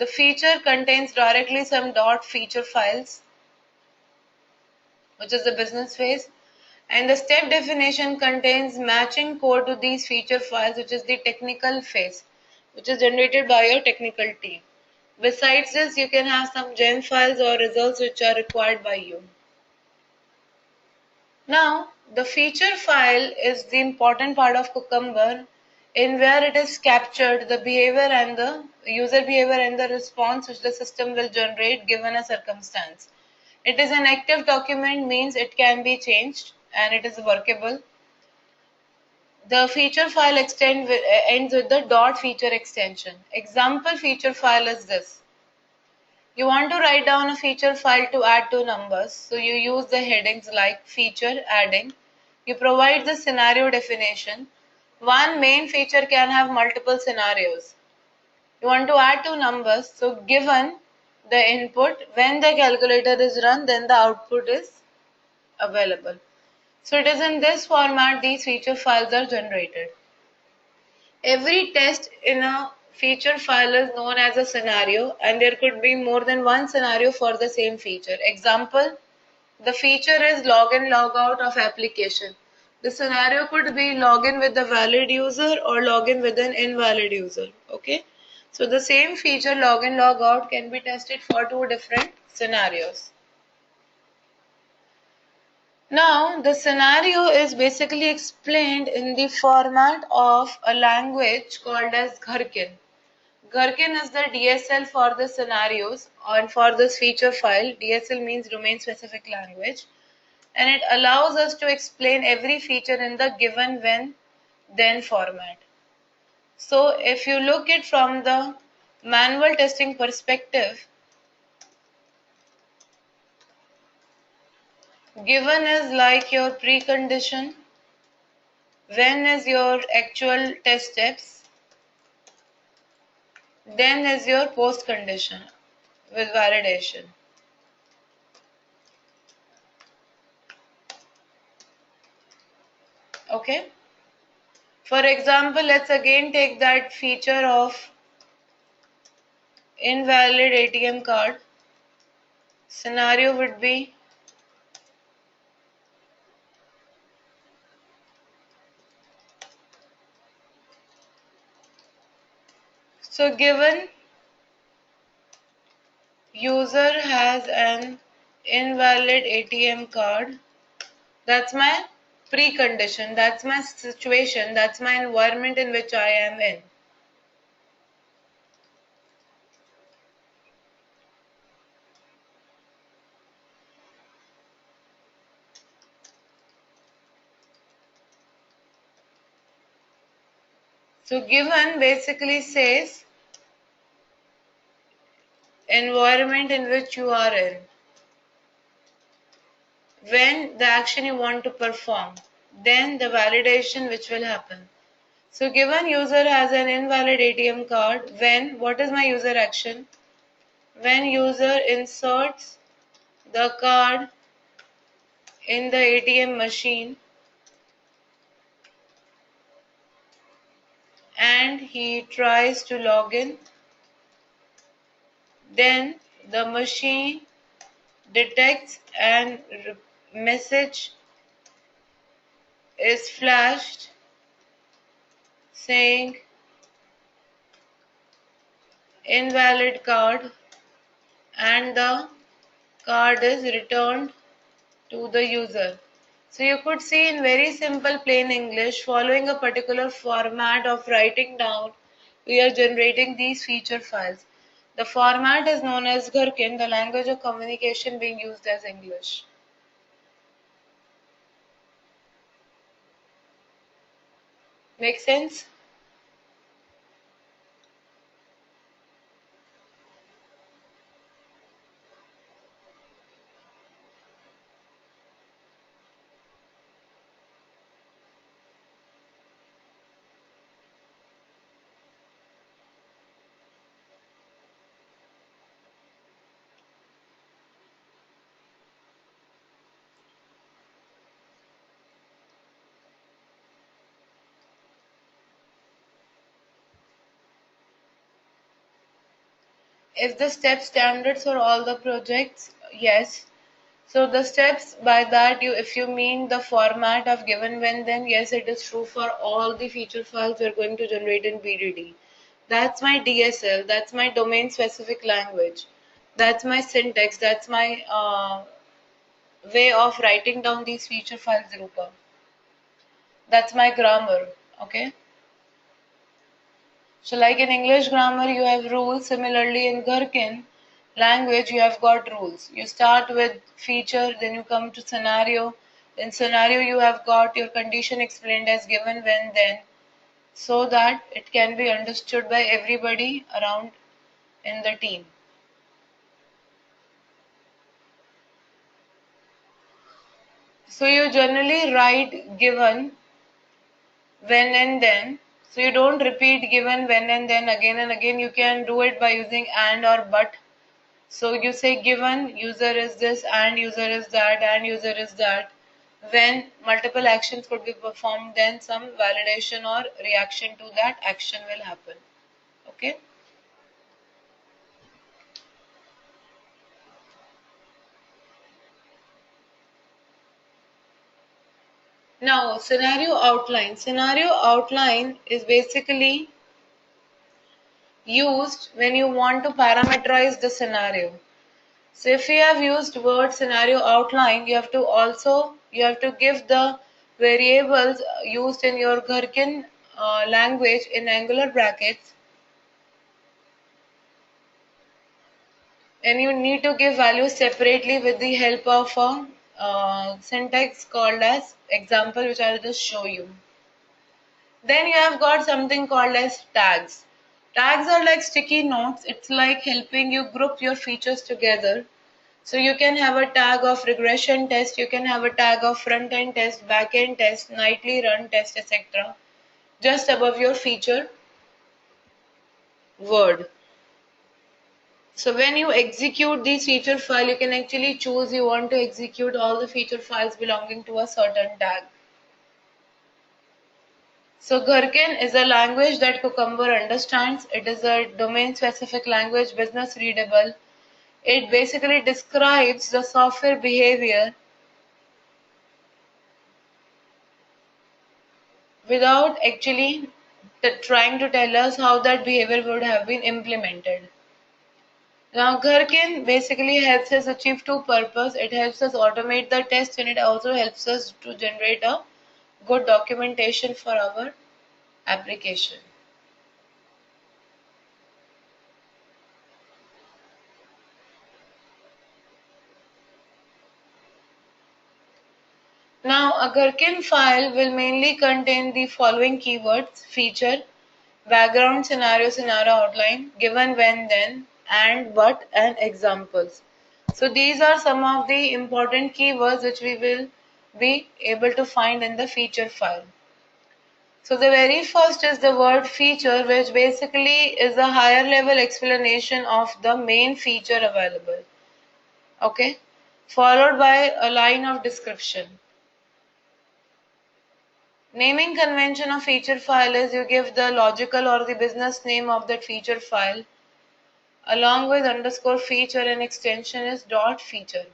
The feature contains directly some .feature files, which is the business phase, and the step definition contains matching code to these feature files, which is the technical phase, which is generated by your technical team. Besides this, you can have some gem files or results which are required by you. Now, the feature file is the important part of Cucumber, in where it is captured the behavior and the user behavior and the response which the system will generate given a circumstance. It is an active document, means it can be changed and it is workable. The feature file ends with the dot feature extension. Example feature file is this. You want to write down a feature file to add two numbers, so you use the headings like feature, adding. You provide the scenario definition. One main feature can have multiple scenarios. You want to add two numbers, so given the input, when the calculator is run, then the output is available. So it is in this format these feature files are generated. Every test in a feature file is known as a scenario, and there could be more than one scenario for the same feature. Example, the feature is login logout of application. The scenario could be login with a valid user or login with an invalid user. Okay, so the same feature login logout can be tested for two different scenarios. Now, the scenario is basically explained in the format of a language called as Gherkin. Gherkin is the DSL for the scenarios and for this feature file. DSL means domain specific language, and it allows us to explain every feature in the given, when, then format. So if you look it from the manual testing perspective, given is like your precondition, when is your actual test steps, then is your post condition with validation. Okay. For example, let's again take that feature of invalid ATM card. Scenario would be, so given user has an invalid ATM card, that's my precondition, that's my situation, that's my environment in which I am in. So given basically says environment in which you are in, when the action you want to perform, then the validation which will happen. So given user has an invalid ATM card, when, what is my user action? When user inserts the card in the ATM machine and he tries to log in, then the machine detects and message is flashed saying invalid card, and the card is returned to the user. So you could see in very simple plain English, following a particular format of writing down, we are generating these feature files. The format is known as Gherkin, the language of communication being used as English. Make sense? If the step standards for all the projects, yes. So the steps by that you, if you mean the format of given when, then yes, it is true for all the feature files we're going to generate in BDD. That's my DSL, that's my domain specific language, that's my syntax, that's my way of writing down these feature files, Rupa. That's my grammar, okay? So like in English grammar, you have rules. Similarly in Gherkin language, you have got rules. You start with feature, then you come to scenario. In scenario, you have got your condition explained as given, when, then, so that it can be understood by everybody around in the team. So you generally write given, when, and then. So you don't repeat given, when, and then again and again. You can do it by using and or but. So you say given user is this, and user is that, and user is that. When multiple actions could be performed, then some validation or reaction to that action will happen. Okay. Now scenario outline. Scenario outline is basically used when you want to parameterize the scenario. So if you have used word scenario outline, you have to give the variables used in your Gherkin language in angular brackets, and you need to give values separately with the help of a syntax called as example, which I'll just show you. Then you have got something called as tags. Tags are like sticky notes. It's like helping you group your features together. So you can have a tag of regression test, you can have a tag of front end test, back end test, nightly run test, etc. just above your feature word. So when you execute these feature file, you can actually choose you want to execute all the feature files belonging to a certain tag. So Gherkin is a language that Cucumber understands. It is a domain specific language, business readable. It basically describes the software behavior without actually trying to tell us how that behavior would have been implemented. Now, Gherkin basically helps us achieve two purposes. It helps us automate the test, and it also helps us to generate a good documentation for our application. Now, a Gherkin file will mainly contain the following keywords: feature. background, scenario outline, given, when, then, and, but, and examples. So these are some of the important keywords which we will be able to find in the feature file. So the very first is the word feature, which basically is a higher level explanation of the main feature available. Okay, followed by a line of description. Naming convention of feature file is you give the logical or the business name of that feature file along with underscore feature, and extension is dot feature.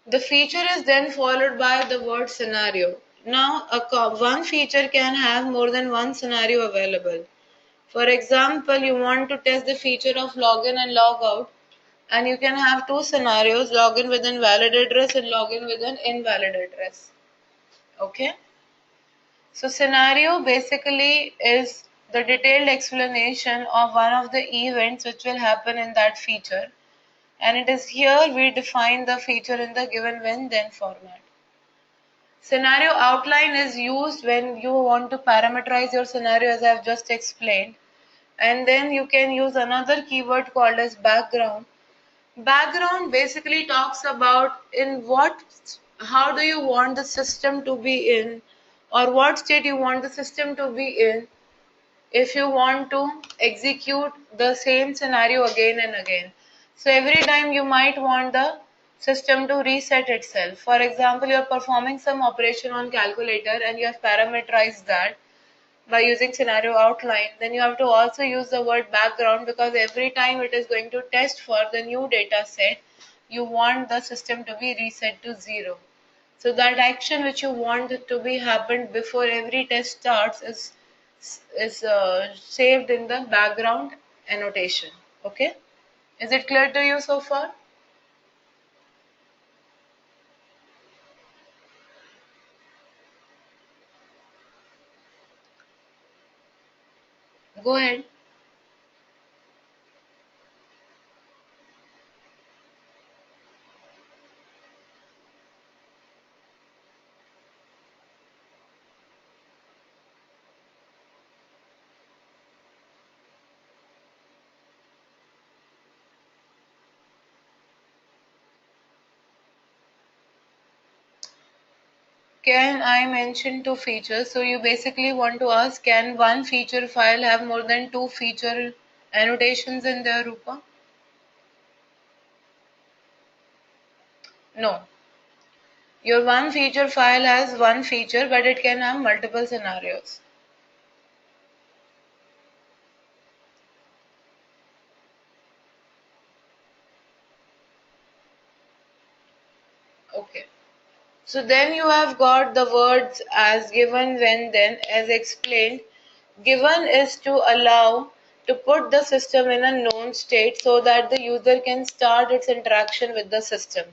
The feature is then followed by the word scenario. Now, one feature can have more than one scenario available. For example, you want to test the feature of login and logout, and you can have two scenarios: login with an valid address and login with an invalid address. Okay? So, scenario basically is the detailed explanation of one of the events which will happen in that feature, and it is here we define the feature in the given, when, then format. Scenario outline is used when you want to parameterize your scenario, as I have just explained, and then you can use another keyword called as background. Background basically talks about how do you want the system to be in, or what state you want the system to be in if you want to execute the same scenario again and again. So every time you might want the system to reset itself. For example, you're performing some operation on calculator and you have parameterized that by using scenario outline. Then you have to also use the word background, because every time it is going to test for the new data set, you want the system to be reset to 0. So that action which you want to be happened before every test starts is saved in the background annotation. Okay, is it clear to you so far? Go ahead. Can I mention two features? So you basically want to ask, can one feature file have more than two feature annotations in their Rupa? No. Your one feature file has one feature, but it can have multiple scenarios. Okay. So then you have got the words as given, when, then, as explained. Given is to allow to put the system in a known state so that the user can start its interaction with the system.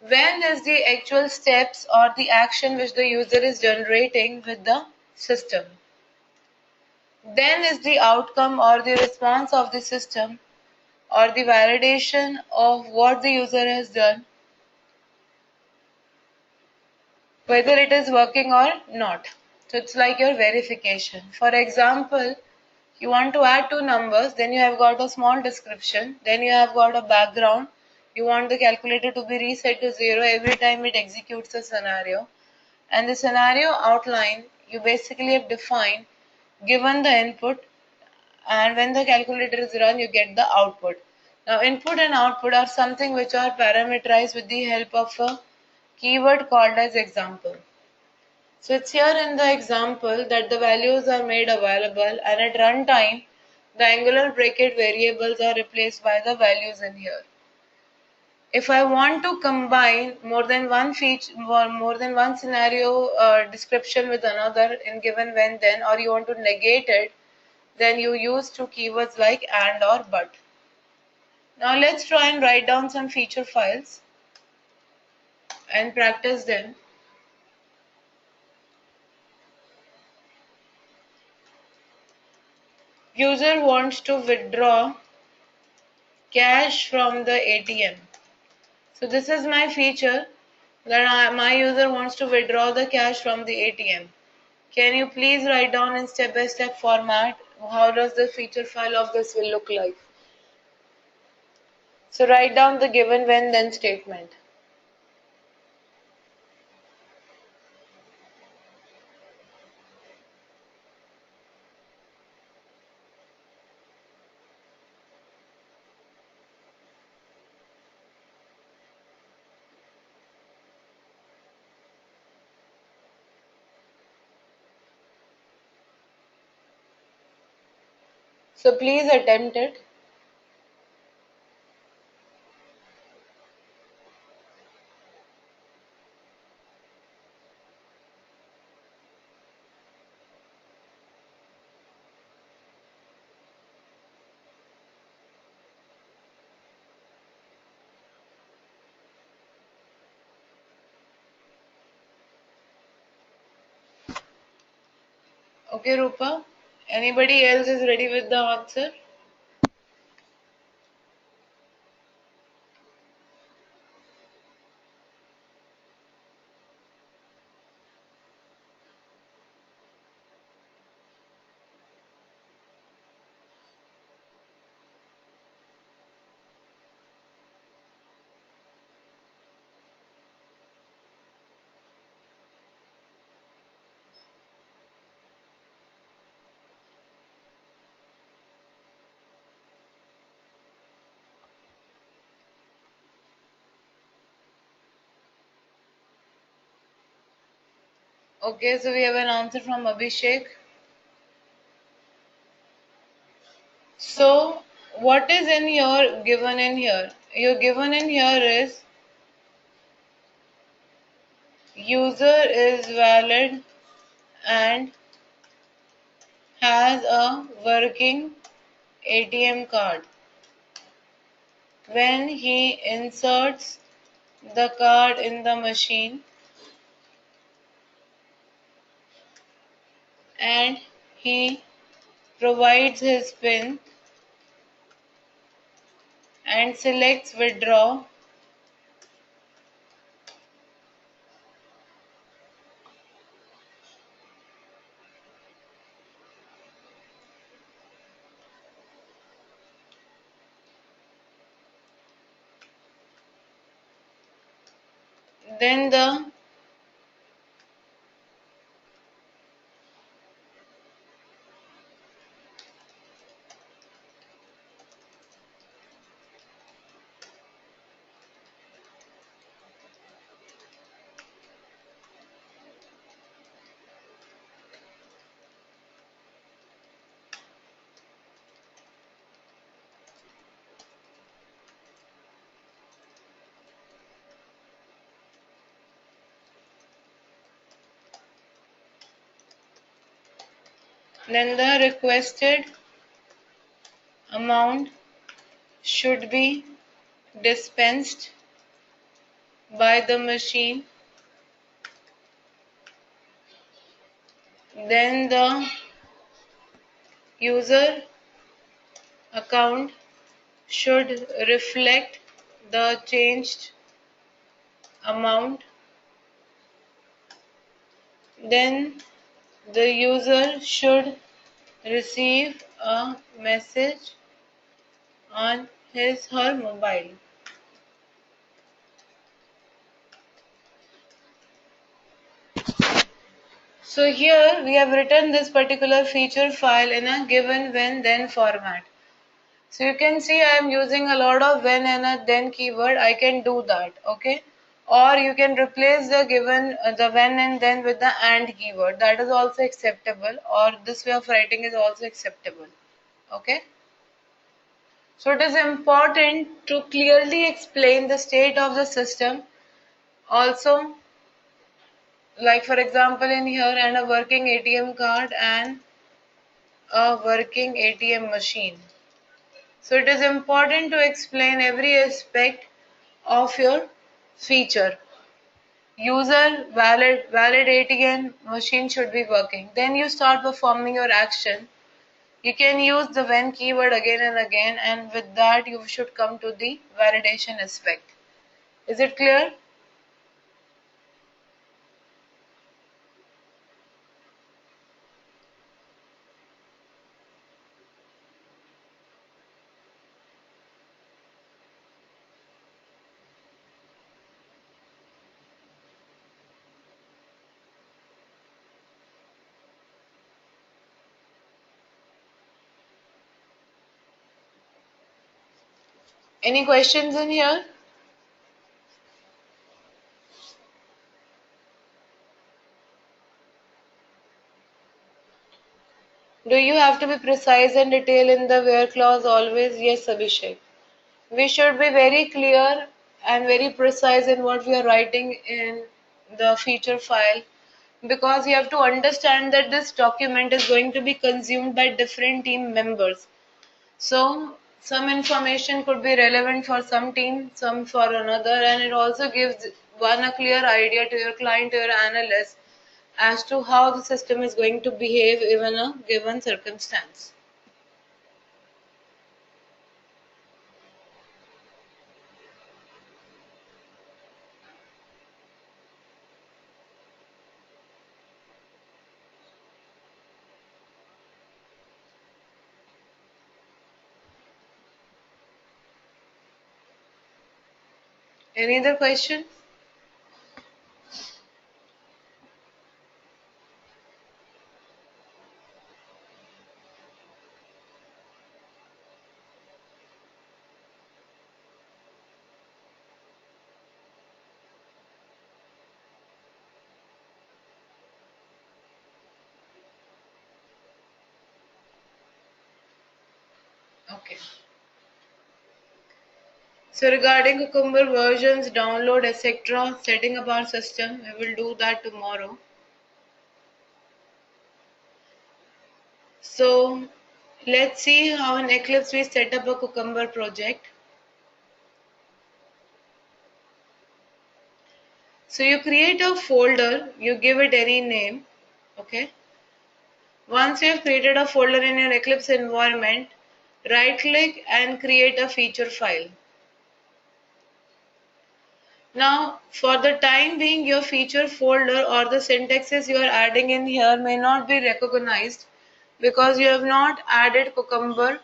When is the actual steps or the action which the user is generating with the system. Then is the outcome or the response of the system or the validation of what the user has done, whether it is working or not. So it's like your verification. For example, you want to add two numbers, then you have got a small description, then you have got a background. You want the calculator to be reset to 0 every time it executes a scenario. And the scenario outline, you basically have defined, given the input, and when the calculator is run, you get the output. Now, input and output are something which are parameterized with the help of a keyword called as example. So it's here in the example that the values are made available, and at runtime, the angular bracket variables are replaced by the values in here. If I want to combine more than one feature or more than one scenario description with another in given, when, then, or you want to negate it, then you use two keywords like and or but. Now let's try and write down some feature files and practice them. User wants to withdraw cash from the ATM. So this is my feature that my user wants to withdraw the cash from the ATM. Can you please write down in step-by-step format how does the feature file of this will look like? So write down the given when then statement. So please attempt it. Okay, Rupa. Anybody else is ready with the answer? Okay, so we have an answer from Abhishek. So what is in your given in here? Your given in here is user is valid and has a working ATM card. When he inserts the card in the machine and he provides his PIN and selects withdraw, then the requested amount should be dispensed by the machine. Then the user account should reflect the changed amount. Then the user should receive a message on his her mobile. So here we have written this particular feature file in a given when then format. So you can see I am using a lot of when and a then keyword. I can do that, okay? Or you can replace the given the when and then with the and keyword. That is also acceptable. Or this way of writing is also acceptable, okay? So it is important to clearly explain the state of the system. Also, like for example in here, and a working ATM card and a working ATM machine. So it is important to explain every aspect of your feature. User valid ATM machine should be working. Then you start performing your action. You can use the when keyword again and again, and with that you should come to the validation aspect. Is it clear? Any questions in here? Do you have to be precise and detailed in the where clause always? Yes, Abhishek. We should be very clear and very precise in what we are writing in the feature file, because you have to understand that this document is going to be consumed by different team members. So some information could be relevant for some team, some for another, and it also gives one a clear idea to your client, to your analyst, as to how the system is going to behave in a given circumstance. Any other question? Okay. So regarding Cucumber versions, download, etc., setting up our system, we will do that tomorrow. So let's see how in Eclipse we set up a Cucumber project. So you create a folder, you give it any name, okay? Once you have created a folder in your Eclipse environment, right click and create a feature file. Now, for the time being, your feature folder or the syntaxes you are adding in here may not be recognized because you have not added Cucumber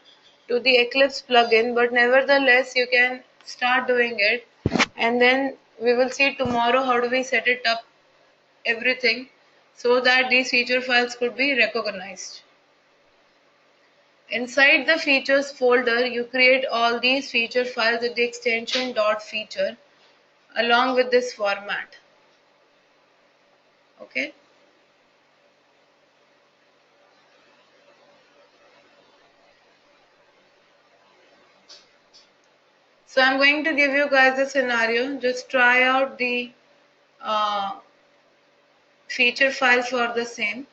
to the Eclipse plugin, but nevertheless, you can start doing it, and then we will see tomorrow how do we set it up, everything, so that these feature files could be recognized. Inside the features folder, you create all these feature files with the extension .feature along with this format. Okay. So I'm going to give you guys a scenario. Just try out the uh, feature file for the same.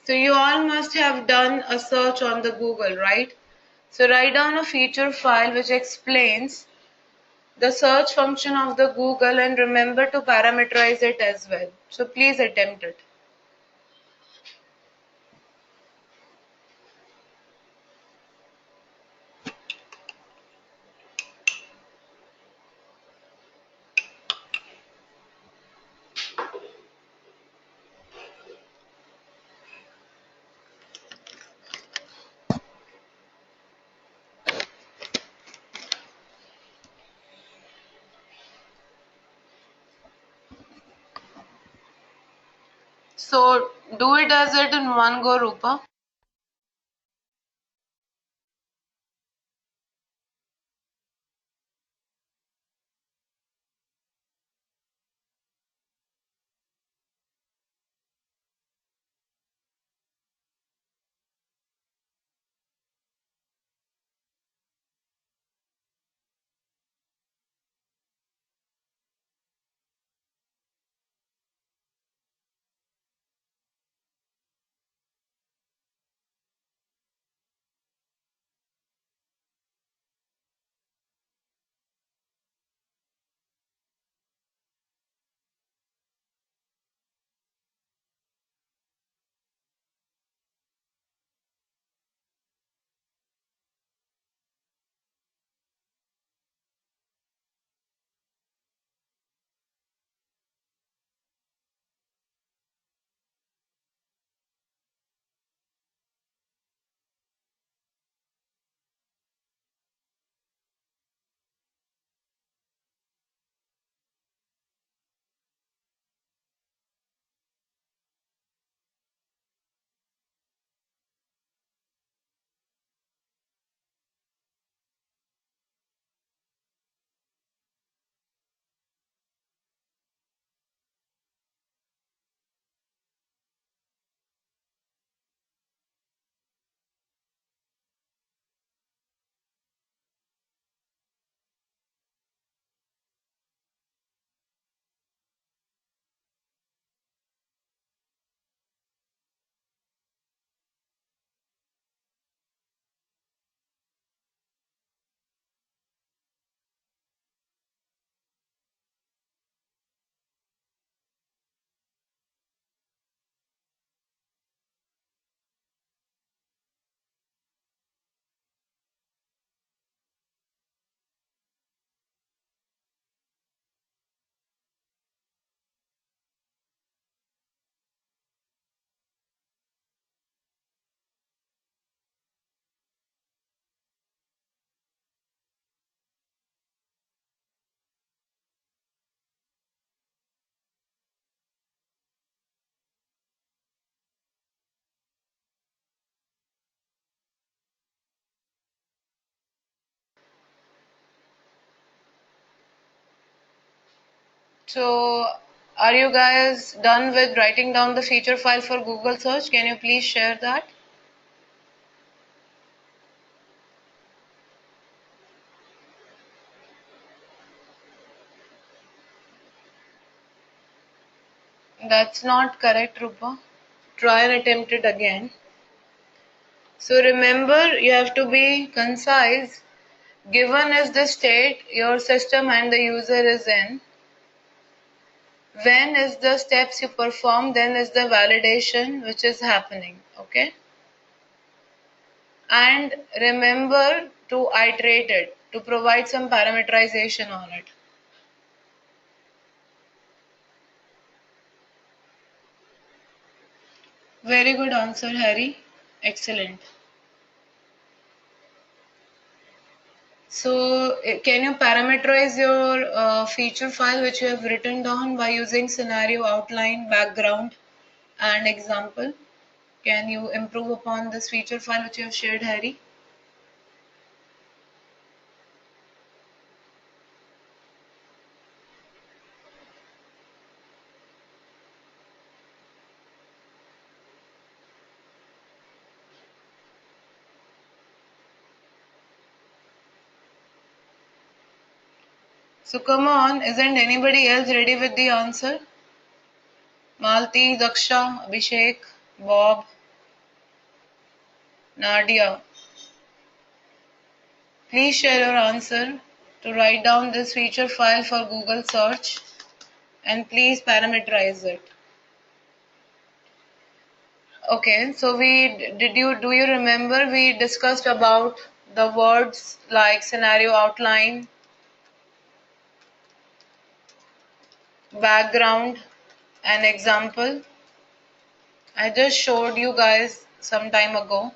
So you all must have done a search on the Google, right? So write down a feature file which explains the search function of the Google and remember to parameterize it as well. So please attempt it. So do it as it in one go, Rupa. So, are you guys done with writing down the feature file for Google search? Can you please share that? That's not correct, Rupa. Try and attempt it again. So remember, you have to be concise. Given is the state your system and the user is in. When is the steps you perform, then is the validation which is happening. Okay? And remember to iterate it, to provide some parameterization on it. Very good answer, Harry. Excellent. So, can you parameterize your feature file which you have written down by using scenario, outline, background, and example? Can you improve upon this feature file which you have shared, Harry? So come on, isn't anybody else ready with the answer? Malti, Daksha, Abhishek, Bob, Nadia. Please share your answer to write down this feature file for Google search and please parameterize it. Okay, so do you remember we discussed about the words like scenario outline, background, and example? I just showed you guys some time ago.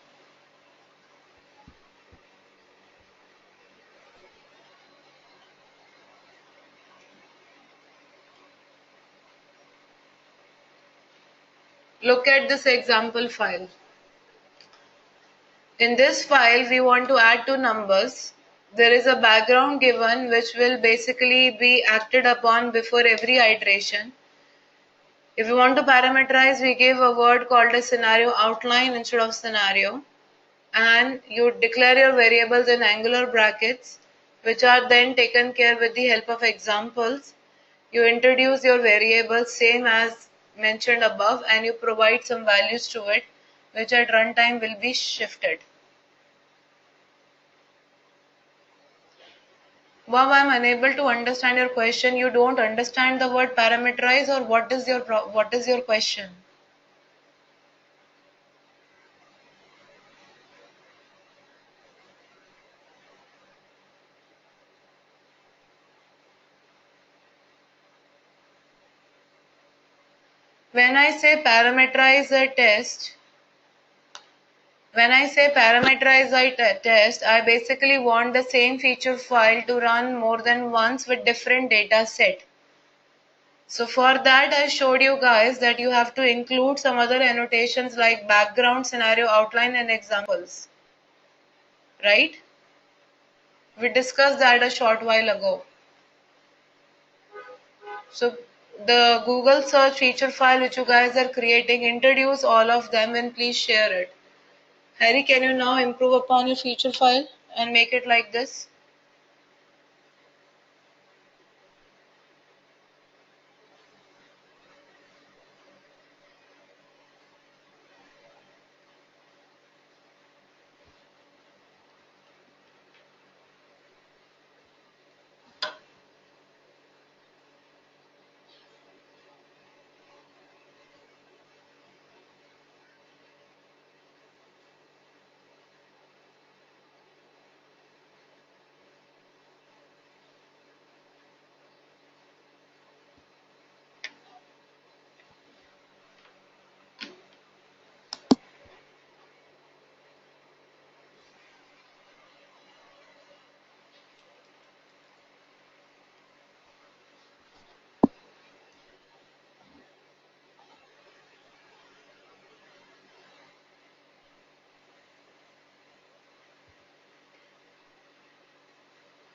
Look at this example file. In this file, we want to add two numbers. There is a background given which will basically be acted upon before every iteration. If we want to parameterize, we give a word called a scenario outline instead of scenario. And you declare your variables in angular brackets, which are then taken care with the help of examples. You introduce your variables same as mentioned above and you provide some values to it, which at runtime will be shifted. Bob, I'm unable to understand your question. You don't understand the word parameterize, or what is your question? When I say parameterize a test, I basically want the same feature file to run more than once with different data set. So for that, I showed you guys that you have to include some other annotations like background, scenario, outline, and examples. Right? We discussed that a short while ago. So the Google search feature file which you guys are creating, introduce all of them and please share it. Harry, can you now improve upon your feature file and make it like this?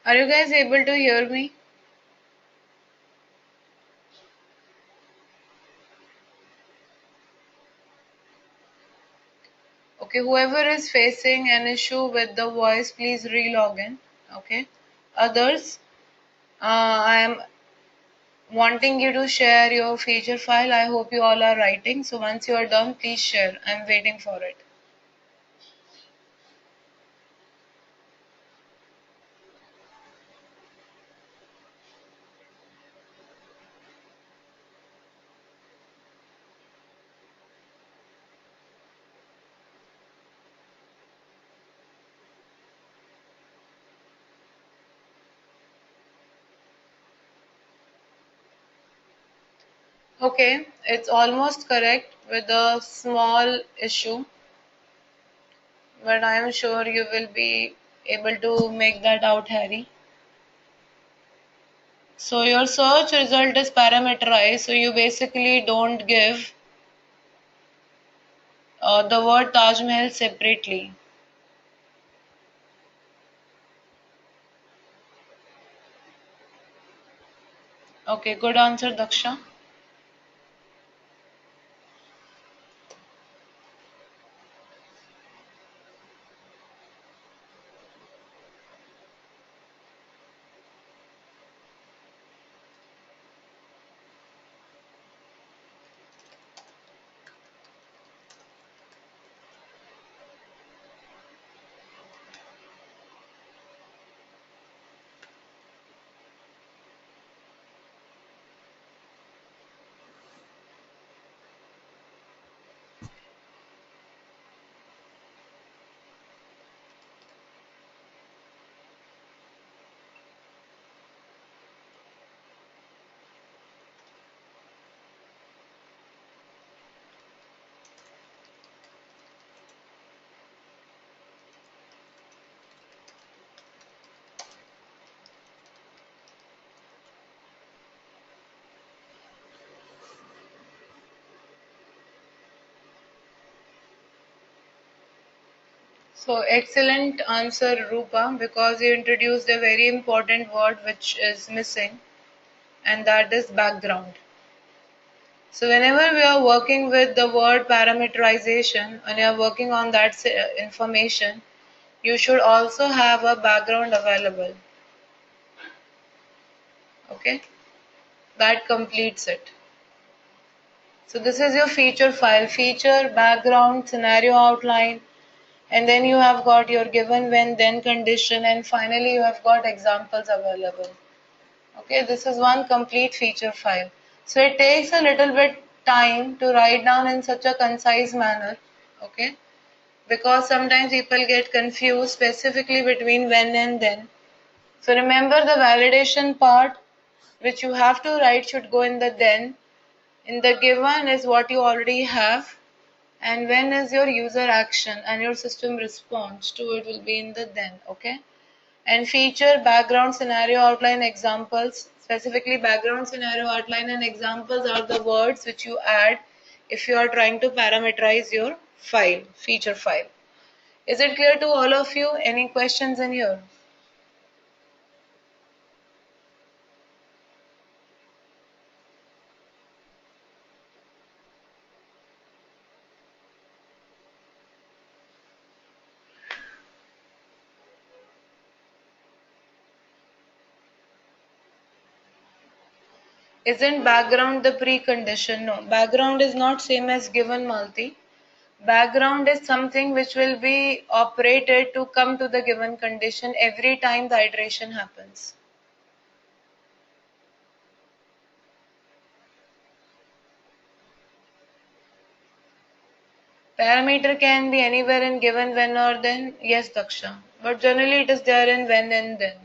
Are you guys able to hear me? Okay, whoever is facing an issue with the voice, please re-log in. Okay, others, I am wanting you to share your feature file. I hope you all are writing. So once you are done, please share. I'm waiting for it. Okay, it's almost correct with a small issue, but I am sure you will be able to make that out, Harry. So your search result is parameterized, so you basically don't give the word Taj Mahal separately. Okay, good answer, Daksha. So excellent answer, Rupa, because you introduced a very important word which is missing, and that is background. So whenever we are working with the word parameterization and you are working on that information, you should also have a background available. Okay, that completes it. So this is your feature file, feature, background, scenario outline, and then you have got your given, when, then condition, and finally you have got examples available. Okay, this is one complete feature file. So it takes a little bit time to write down in such a concise manner. Okay, because sometimes people get confused specifically between when and then. So remember, the validation part which you have to write should go in the then. In the given is what you already have, and when is your user action and your system response to it will be in the then. Okay, and feature, background, scenario outline, examples. Specifically, background, scenario outline, and examples are the words which you add if you are trying to parameterize your file, feature file. Is it clear to all of you? Any questions in here? Isn't background the precondition? No, background is not same as given, multi. Background is something which will be operated to come to the given condition every time the iteration happens. Parameter can be anywhere in given, when, or then. Yes, Daksha. But generally it is there in when and then.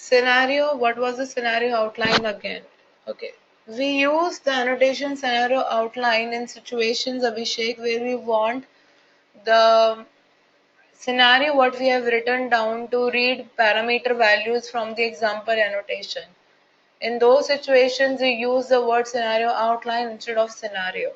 Scenario, what was the scenario outline again? Okay. We use the annotation scenario outline in situations, Abhishek, where we want the scenario what we have written down to read parameter values from the example annotation. In those situations, we use the word scenario outline instead of scenario.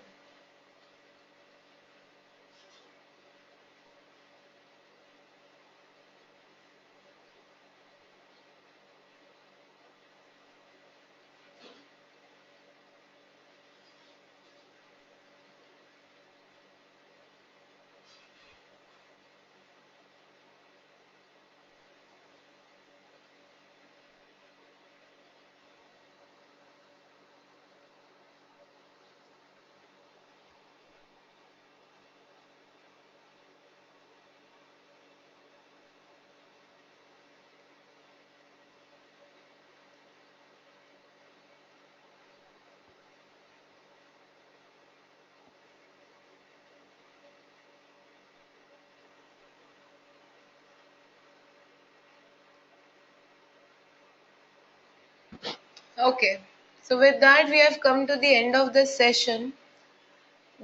Okay, so with that, we have come to the end of this session.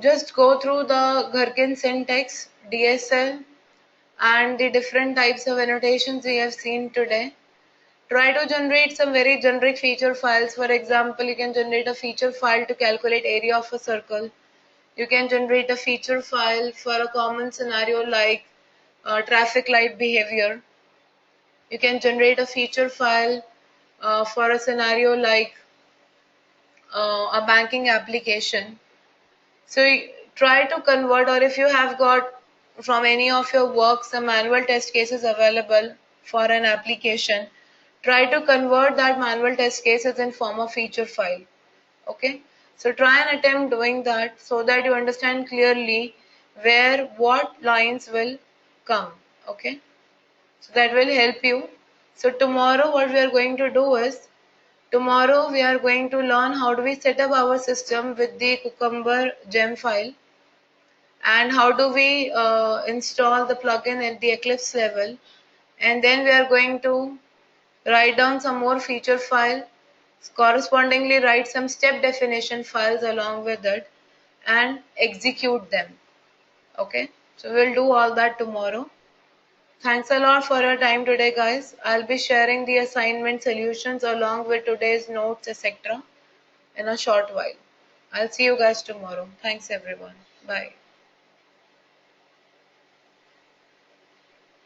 Just go through the Gherkin syntax, DSL, and the different types of annotations we have seen today. Try to generate some very generic feature files. For example, you can generate a feature file to calculate area of a circle. You can generate a feature file for a common scenario like traffic light behavior. You can generate a feature file for a scenario like a banking application. So try to convert, or if you have got from any of your work some manual test cases available for an application, try to convert that manual test cases in form of feature file. Okay, so try and attempt doing that so that you understand clearly where what lines will come. Okay, so that will help you. So tomorrow what we are going to do is, tomorrow we are going to learn how do we set up our system with the Cucumber gem file, and how do we install the plugin at the Eclipse level, and then we are going to write down some more feature file, correspondingly write some step definition files along with it, and execute them. Okay, so we'll do all that tomorrow. Thanks a lot for your time today, guys. I'll be sharing the assignment solutions along with today's notes, etc., in a short while. I'll see you guys tomorrow. Thanks, everyone. Bye.